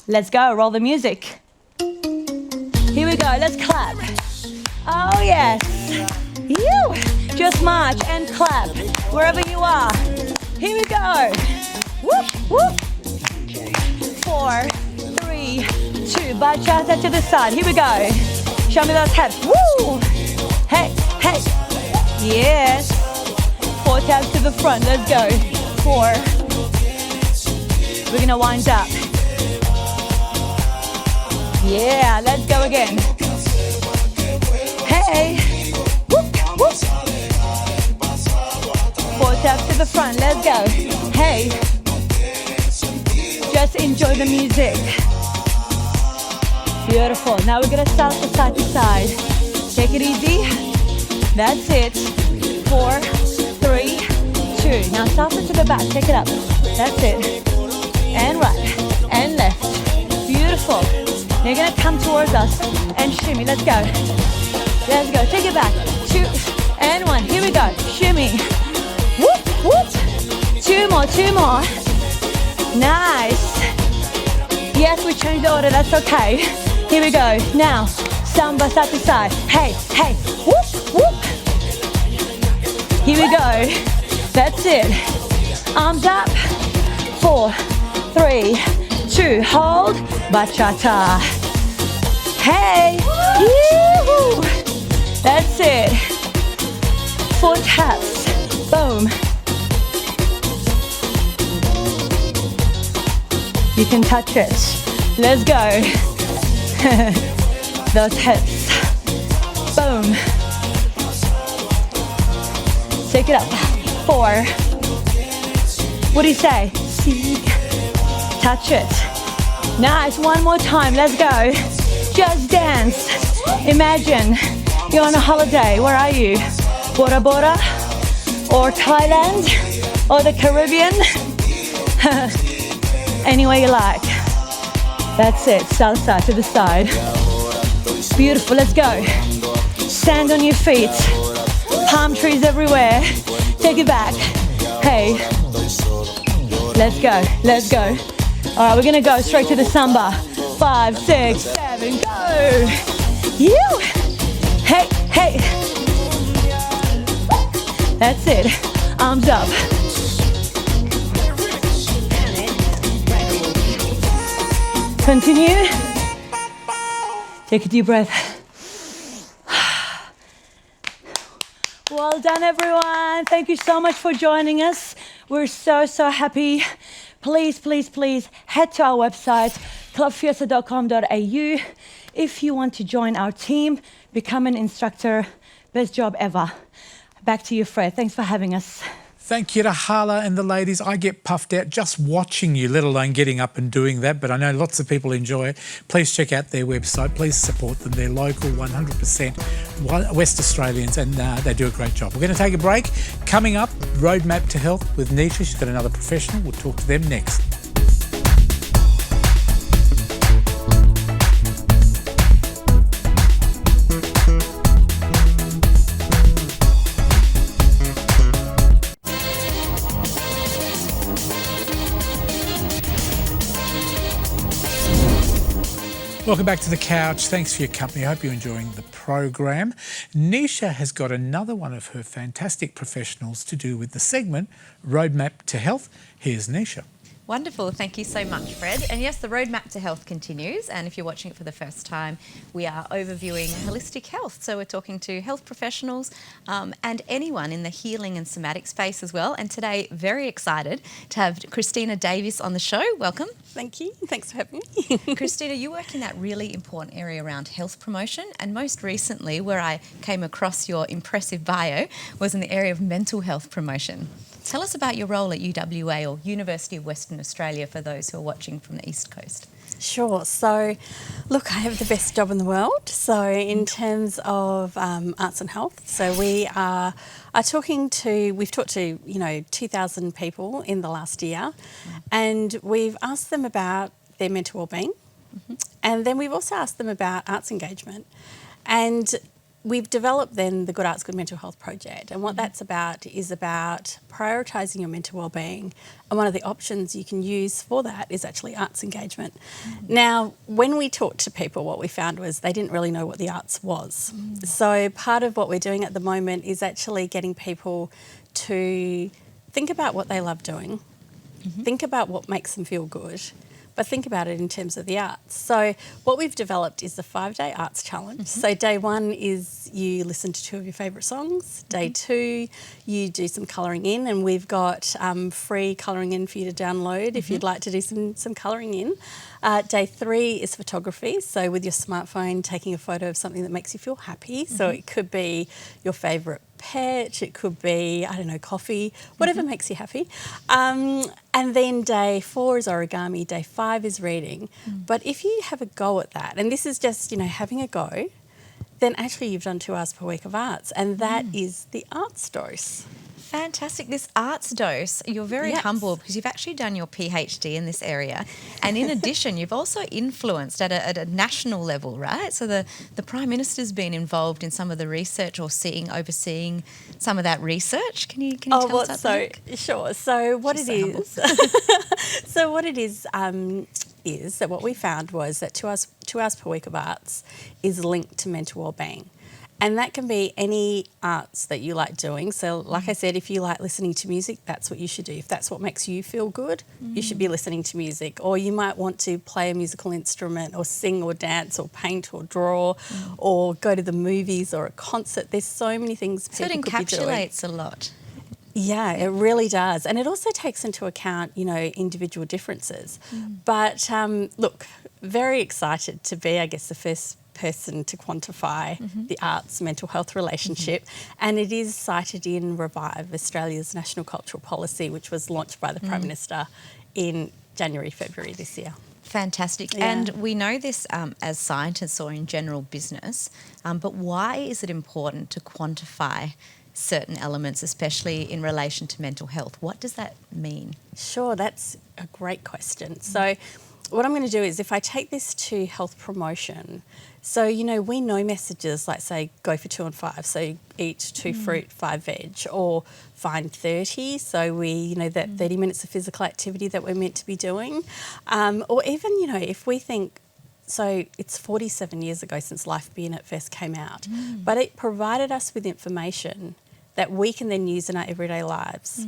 Let's go, roll the music. Here we go, let's clap. Oh yes, you, just march and clap, wherever you are. Here we go, whoop, whoop. 4, 3, 2. Bachata to the side. Here we go. Show me those hips. Woo! Hey, hey. Yes. 4 taps to the front. Let's go. 4. We're gonna wind up. Yeah, let's go again. Hey. Whoop, whoop. 4 taps to the front. Let's go. Hey. Just enjoy the music. Beautiful. Now we're gonna start from side to side. Take it easy. That's it. 4, 3, 2. Now soften to the back. Take it up. That's it. And right. And left. Beautiful. Now you're gonna come towards us and shimmy. Let's go. Let's go. Take it back. 2 and 1. Here we go. Shimmy. Whoop, whoop. 2 more. 2 more. Nice. Yes, we changed the order. That's okay. Here we go. Now, samba side to side. Hey, hey. Whoop, whoop. Here we go. That's it. Arms up. 4, 3, 2. Hold. Bachata. Hey. Yoo-hoo. That's it. 4 taps. Boom. You can touch it. Let's go. Those hips. Boom. Take it up. 4. What do you say? See. Touch it. Nice. One more time. Let's go. Just dance. Imagine you're on a holiday. Where are you? Bora Bora? Or Thailand? Or the Caribbean? Anywhere you like. That's it. Salsa to the side. Beautiful. Let's go. Stand on your feet. Palm trees everywhere. Take it back. Hey. Let's go. Let's go. All right, we're gonna go straight to the samba. 5, 6, 7, go. You. Hey, hey. That's it. Arms up. Continue. Take a deep breath. Well done, everyone. Thank you so much for joining us. We're so, so happy. Please, please, please head to our website, clubfiesta.com.au. If you want to join our team, become an instructor. Best job ever. Back to you, Fred. Thanks for having us. Thank you to Hala and the ladies. I get puffed out just watching you, let alone getting up and doing that, but I know lots of people enjoy it. Please check out their website. Please support them. They're local, 100% West Australians, and they do a great job. We're going to take a break. Coming up, Roadmap to Health with Nisha. She's got another professional. We'll talk to them next. Welcome back to the couch. Thanks for your company. I hope you're enjoying the program. Nisha has got another one of her fantastic professionals to do with the segment Roadmap to Health. Here's Nisha. Wonderful. Thank you so much, Fred. And yes, the Roadmap to Health continues. And if you're watching it for the first time, we are overviewing holistic health. So we're talking to health professionals and anyone in the healing and somatic space as well. And today, very excited to have Christina Davis on the show. Welcome. Thank you. Thanks for having me. Christina, you work in that really important area around health promotion. And most recently, where I came across your impressive bio, was in the area of mental health promotion. Tell us about your role at UWA, or University of Western Australia, for those who are watching from the East Coast. Sure. So, look, I have the best job in the world. So, in terms of arts and health, so we've talked to, 2,000 people in the last year, and we've asked them about their mental wellbeing, and then we've also asked them about arts engagement. And we've developed then the Good Arts, Good Mental Health project, and what that's about is about prioritising your mental wellbeing, and one of the options you can use for that is actually arts engagement. Now, when we talked to people, what we found was they didn't really know what the arts was. So part of what we're doing at the moment is actually getting people to think about what they love doing, think about what makes them feel good, but think about it in terms of the arts. So what we've developed is the 5-day arts challenge. So day 1 is you listen to 2 of your favourite songs. Day 2, you do some colouring in, and we've got free colouring in for you to download if you'd like to do some colouring in. Day 3 is photography. So with your smartphone, taking a photo of something that makes you feel happy. So it could be your favourite pet, it could be, I don't know, coffee, whatever makes you happy. And then day 4 is origami, day 5 is reading. But if you have a go at that, and this is just, you know, having a go, then actually you've done 2 hours per week of arts, and that is the arts dose. Fantastic. This arts dose, you're very humble because you've actually done your PhD in this area. And in addition, you've also influenced at a national level, right? So the Prime Minister's been involved in some of the research or overseeing some of that research. Can you tell us about that? Sure. So what it is, so what it is that what we found was that 2 hours per week of arts is linked to mental wellbeing. And that can be any arts that you like doing. So like I said, if you like listening to music, that's what you should do. If that's what makes you feel good, you should be listening to music. Or you might want to play a musical instrument or sing or dance or paint or draw or go to the movies or a concert. There's so many things people could be doing. So it encapsulates a lot. Yeah, it really does. And it also takes into account, you know, individual differences. But look, very excited to be, I guess, the first person to quantify the arts mental health relationship, and it is cited in Revive, Australia's national cultural policy, which was launched by the Prime Minister in February this year. Fantastic. Yeah. And we know this as scientists or in general business, but why is it important to quantify certain elements, especially in relation to mental health? What does that mean? Sure, that's a great question. So what I'm going to do is if I take this to health promotion, so, you know, we know messages like, say, go for 2 and 5, so eat 2 fruit, 5 veg, or find 30, so we, you know, that 30 minutes of physical activity that we're meant to be doing. Or even, you know, if we think, so it's 47 years ago since Life Be In It first came out, but it provided us with information that we can then use in our everyday lives.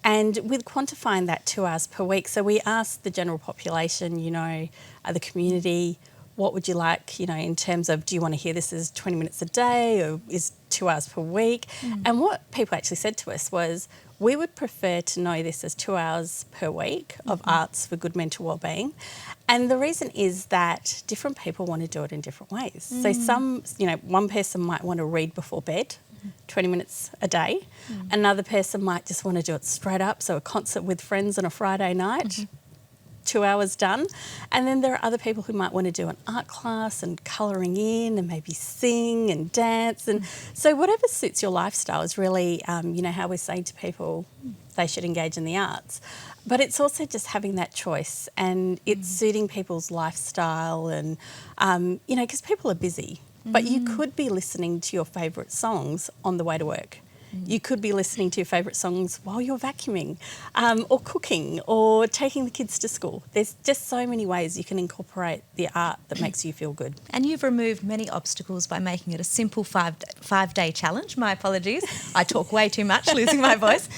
And with quantifying that 2 hours per week, so we asked the general population, you know, the community, what would you like, you know, in terms of, do you want to hear this as 20 minutes a day or is 2 hours per week? And what people actually said to us was, we would prefer to know this as 2 hours per week of arts for good mental wellbeing. And the reason is that different people want to do it in different ways. So some, you know, one person might want to read before bed, 20 minutes a day. Another person might just want to do it straight up, so a concert with friends on a Friday night. 2 hours done. And then there are other people who might want to do an art class and colouring in and maybe sing and dance. And so whatever suits your lifestyle is really, you know, how we're saying to people they should engage in the arts. But it's also just having that choice, and it's suiting people's lifestyle and, you know, because people are busy. But you could be listening to your favourite songs on the way to work. You could be listening to your favourite songs while you're vacuuming or cooking or taking the kids to school. There's just so many ways you can incorporate the art that makes you feel good. And you've removed many obstacles by making it a simple five-day challenge. My apologies. I talk way too much, losing my voice.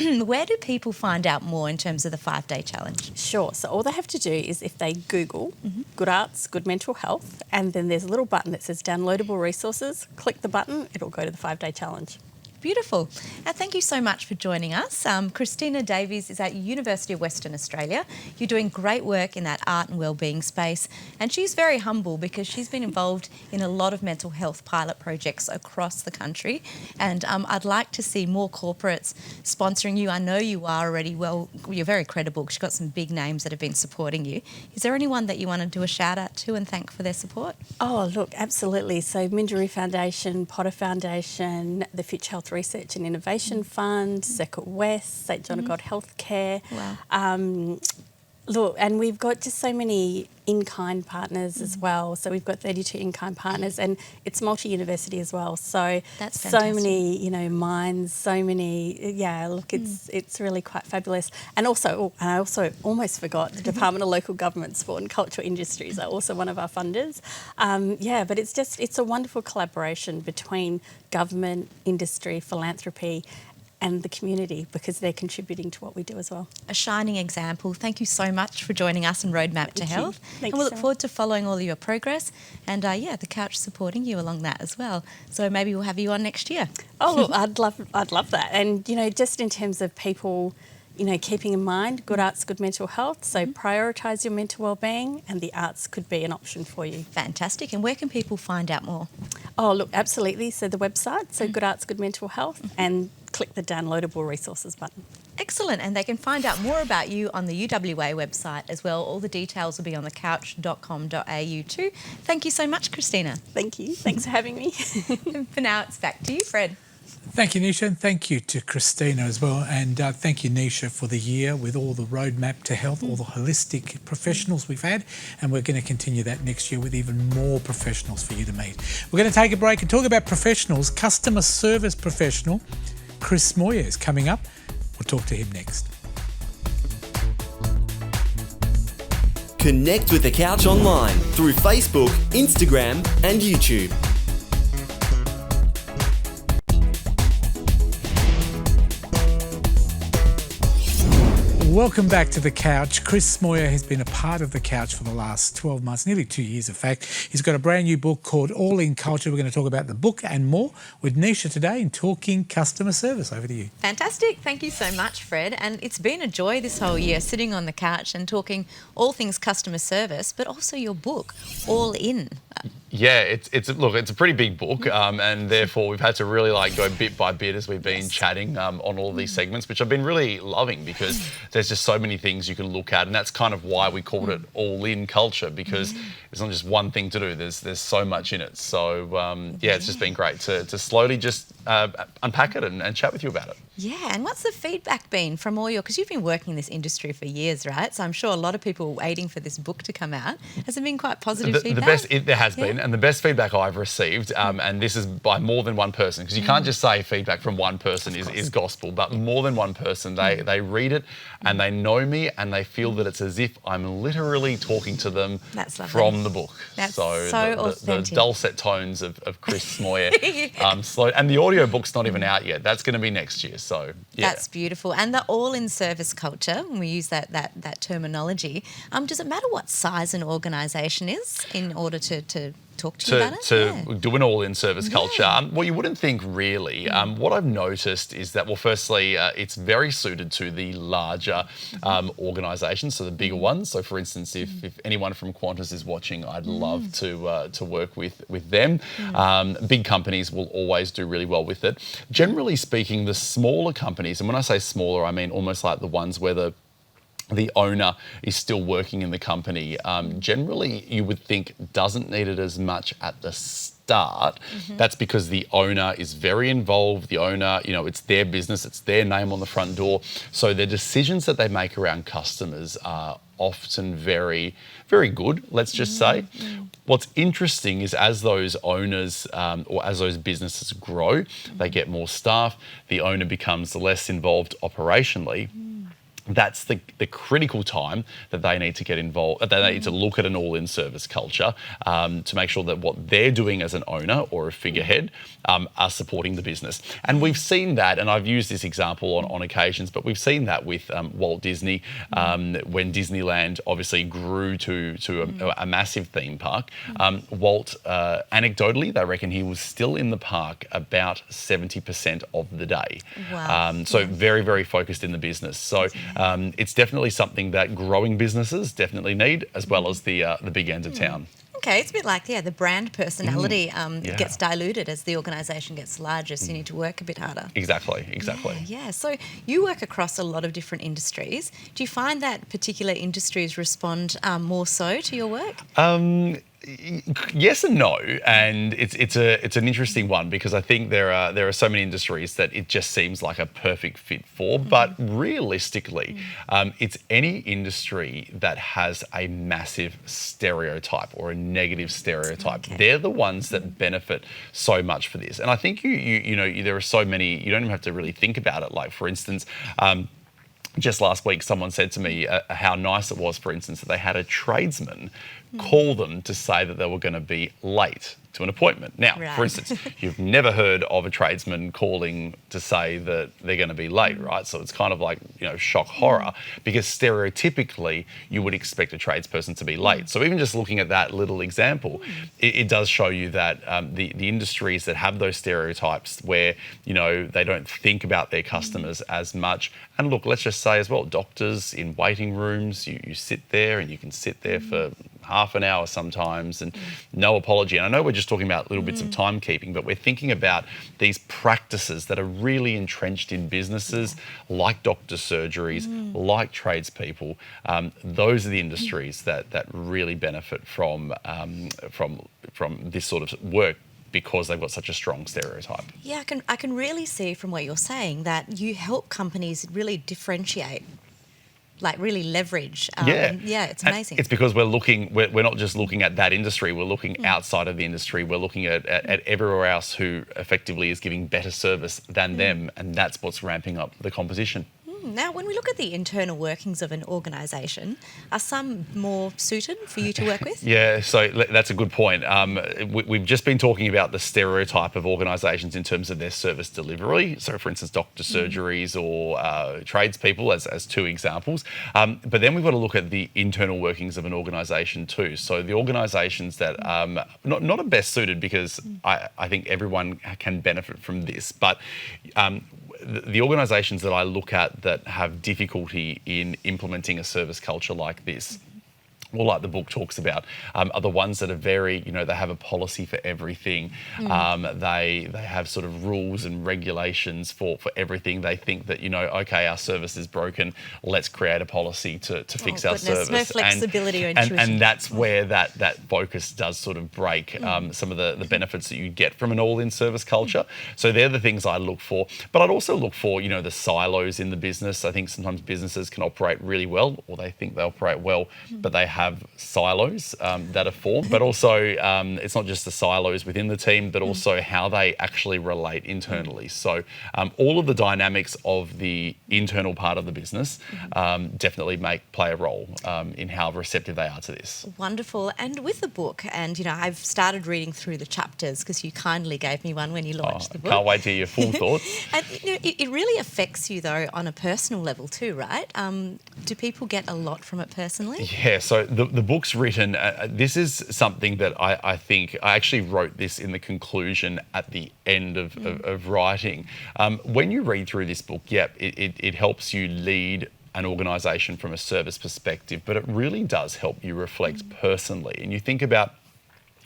Where do people find out more in terms of the 5-day challenge? Sure. So all they have to do is if they Google good arts, good mental health, and then there's a little button that says downloadable resources, click the button, it'll go to the 5-day challenge. Beautiful. Thank you so much for joining us. Christina Davis is at University of Western Australia. You're doing great work in that art and wellbeing space, and she's very humble because she's been involved in a lot of mental health pilot projects across the country, and I'd like to see more corporates sponsoring you. I know you are already you're very credible because you've got some big names that have been supporting you. Is there anyone that you want to do a shout out to and thank for their support? Oh, look, absolutely. So Minderoo Foundation, Potter Foundation, the Future Health Research and Innovation Fund, Second West, St John of God Healthcare. Wow. Look, and we've got just so many in-kind partners as well. So we've got 32 in-kind partners, and it's multi-university as well. So that's so fantastic. many, you know, minds, so many. Yeah, look, it's really quite fabulous. And also, I also almost forgot the Department of Local Government, Sport and Culture Industries are also one of our funders. Yeah, but it's a wonderful collaboration between government, industry, philanthropy. and the community, because they're contributing to what we do as well. A shining example. Thank you so much for joining us on Roadmap to Health. Thank and we'll you look so forward to following all of your progress and, the Couch supporting you along that as well. So maybe we'll have you on next year. Oh, look, I'd love that. And, just in terms of people, keeping in mind good arts, good mental health. So prioritise your mental wellbeing, and the arts could be an option for you. Fantastic. And where can people find out more? Oh, look, absolutely. So the website, so Good Arts, Good Mental Health, and click the downloadable resources button. Excellent. And they can find out more about you on the UWA website as well. All the details will be on thecouch.com.au too. Thank you so much, Christina. Thank you. Thanks for having me. And for now, it's back to you, Fred. Thank you, Nisha, and thank you to Christina as well. And thank you, Nisha, for the year with all the roadmap to health, all the holistic professionals we've had. And we're going to continue that next year with even more professionals for you to meet. We're going to take a break and talk about professionals. Customer service professional Chris Moyer is coming up. We'll talk to him next. Connect with The Couch online through Facebook, Instagram and YouTube. Welcome back to The Couch. Chris Moyer has been a part of The Couch for the last 12 months, nearly 2 years in fact. He's got a brand new book called Allin Culture. We're going to talk about the book and more with Nisha today in Talking Customer Service. Over to you. Fantastic. Thank you so much, Fred. And it's been a joy this whole year sitting on the couch and talking all things customer service, but also your book, All In. Yeah, it's a pretty big book, and therefore we've had to really go bit by bit as we've been chatting on all of these segments, which I've been really loving because there's just so many things you can look at, and that's kind of why we called it All-In Culture, because it's not just one thing to do. There's so much in it. So it's just been great to slowly just unpack it and chat with you about it. Yeah, and what's the feedback been from all your, because you've been working in this industry for years, right? So I'm sure a lot of people were waiting for this book to come out. Has it been quite positive feedback? There has been, and the best feedback I've received, and this is by more than one person, because you can't just say feedback from one person is gospel, but more than one person, they read it and they know me and they feel that it's as if I'm literally talking to them from the book. That's so authentic. The dulcet tones of Chris Moyer. And the audio book's not even out yet. That's going to be next year. So yeah. That's beautiful. And the all-in service culture, when we use that terminology, does it matter what size an organisation is in order to talk to you about it? To do an all-in service culture. Well, you wouldn't think really. What I've noticed is that, well, firstly, it's very suited to the larger organisations, so the bigger ones. So, for instance, if anyone from Qantas is watching, I'd love to work with them. Big companies will always do really well with it. Generally speaking, the smaller companies, and when I say smaller, I mean almost like the ones where the owner is still working in the company, generally you would think doesn't need it as much at the start. That's because the owner is very involved. The owner, it's their business, it's their name on the front door. So the decisions that they make around customers are often very, very good, let's just say. What's interesting is as those owners or as those businesses grow, they get more staff, the owner becomes less involved operationally. That's the critical time that they need to get involved, that they need to look at an all-in service culture to make sure that what they're doing as an owner or a figurehead are supporting the business. And we've seen that, and I've used this example on occasions, but we've seen that with Walt Disney when Disneyland obviously grew to a massive theme park. Walt, anecdotally, they reckon he was still in the park about 70% of the day. Wow. So very, very focused in the business. So it's definitely something that growing businesses definitely need, as well as the big end of town. Okay, it's a bit like, the brand personality gets diluted as the organisation gets larger, so you need to work a bit harder. Exactly. Yeah, so you work across a lot of different industries. Do you find that particular industries respond more so to your work? Yes and no, and it's an interesting one because I think there are so many industries that it just seems like a perfect fit for, but realistically, it's any industry that has a massive stereotype or a negative stereotype. They're the ones that benefit so much for this, and I think you know there are so many. You don't even have to really think about it. Like for instance. Just last week, someone said to me how nice it was, for instance, that they had a tradesman call them to say that they were going to be late to an appointment. Now, Right. for instance, you've never heard of a tradesman calling to say that they're going to be late, right? So it's kind of like, shock horror, because stereotypically you would expect a tradesperson to be late. So even just looking at that little example, it does show you that the industries that have those stereotypes where, they don't think about their customers as much. And look, let's just say as well, doctors in waiting rooms, you sit there and you can sit there for half an hour sometimes and no apology. And I know we're just talking about little bits of timekeeping, but we're thinking about these practices that are really entrenched in businesses like doctor surgeries, like tradespeople. Those are the industries that really benefit from this sort of work, because they've got such a strong stereotype. Yeah, I can really see from what you're saying that you help companies really differentiate, like really leverage. It's amazing. And it's because we're not just looking at that industry, we're looking outside of the industry, we're looking at everywhere else who effectively is giving better service than them, and that's what's ramping up the competition. Now, when we look at the internal workings of an organisation, are some more suited for you to work with? Yeah, so that's a good point. We've just been talking about the stereotype of organisations in terms of their service delivery. So, for instance, doctor surgeries or tradespeople as two examples. But then we've got to look at the internal workings of an organisation too. So the organisations that not are best suited, because I think everyone can benefit from this, but the organisations that I look at that have difficulty in implementing a service culture like this, well, like the book talks about, are the ones that are very, they have a policy for everything. They have sort of rules and regulations for everything. They think that, okay, our service is broken, let's create a policy to fix our service. No flexibility or intuition. And that's where that focus does sort of break some of the benefits that you get from an all-in service culture. So they're the things I look for. But I'd also look for, the silos in the business. I think sometimes businesses can operate really well, or they think they operate well, but they have silos that are formed, but also it's not just the silos within the team, but also how they actually relate internally. So all of the dynamics of the internal part of the business definitely play a role in how receptive they are to this. Wonderful. And with the book, and I've started reading through the chapters because you kindly gave me one when you launched the book. Can't wait to hear your full thoughts. And it really affects you though on a personal level too, right? Do people get a lot from it personally? Yeah, so the book's written, this is something that I think, I actually wrote this in the conclusion at the end of writing. When you read through this book, it helps you lead an organisation from a service perspective, but it really does help you reflect personally. And you think about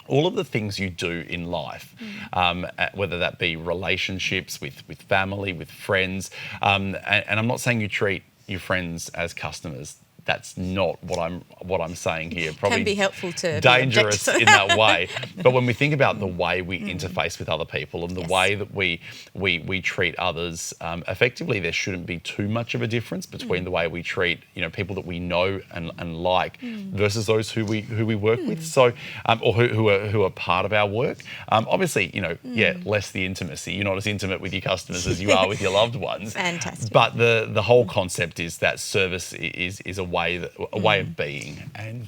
all of the things you do in life, whether that be relationships with family, with friends, and I'm not saying you treat your friends as customers. That's not what I'm saying here. Probably can be helpful to dangerous in that way. But when we think about the way we interface with other people and the way that we treat others, effectively there shouldn't be too much of a difference between the way we treat people that we know and like versus those who we work with. So or who are part of our work. Obviously, less the intimacy. You're not as intimate with your customers as you are with your loved ones. Fantastic. But the whole concept is that service is a way of being, and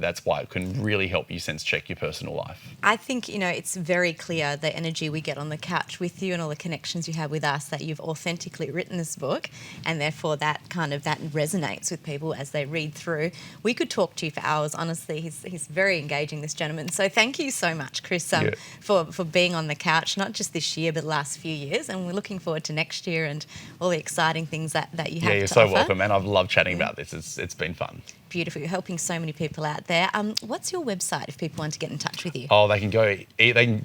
that's why it can really help you sense check your personal life. I think it's very clear the energy we get on the couch with you and all the connections you have with us, that you've authentically written this book, and therefore that resonates with people as they read through. We could talk to you for hours, honestly. He's very engaging, this gentleman. So thank you so much, Chris, for being on the couch, not just this year but the last few years, and we're looking forward to next year and all the exciting things that you have to offer. You're so welcome, and I've loved chatting about this. It's been fun. Beautiful. You're helping so many people out there. What's your website if people want to get in touch with you? Oh, they can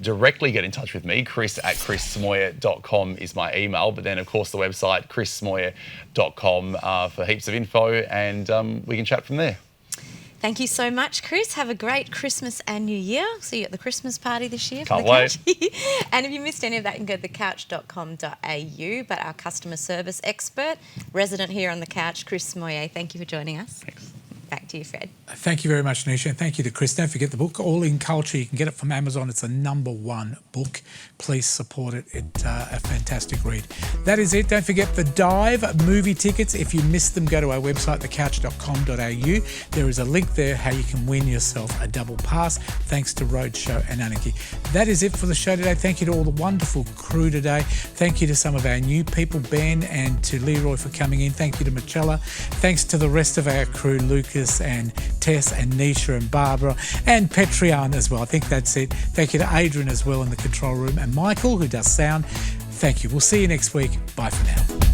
directly get in touch with me. chris@chrissmoyer.com is my email, but then of course the website chrissmoyer.com for heaps of info, and we can chat from there. Thank you so much, Chris. Have a great Christmas and New Year. See you at the Christmas party this year. Can't wait. And if you missed any of that, you can go to thecouch.com.au. But our customer service expert, resident here on the couch, Chris Moyer, thank you for joining us. Thanks. Back to you, Fred. Thank you very much, Nisha, and thank you to Chris. Don't forget the book, Allin Culture. You can get it from Amazon. It's a #1 book. Please support it. It's a fantastic read. That is it. Don't forget the Dive movie tickets. If you missed them, go to our website, thecouch.com.au. There is a link there how you can win yourself a double pass, thanks to Roadshow and Anarchy. That is it for the show today. Thank you to all the wonderful crew today. Thank you to some of our new people, Ben, and to Leroy for coming in. Thank you to Michella. Thanks to the rest of our crew, Lucas and Tess and Nisha and Barbara and Petrian as well. I think that's it. Thank you to Adrian as well in the control room and Michael, who does sound. Thank you. We'll see you next week. Bye for now.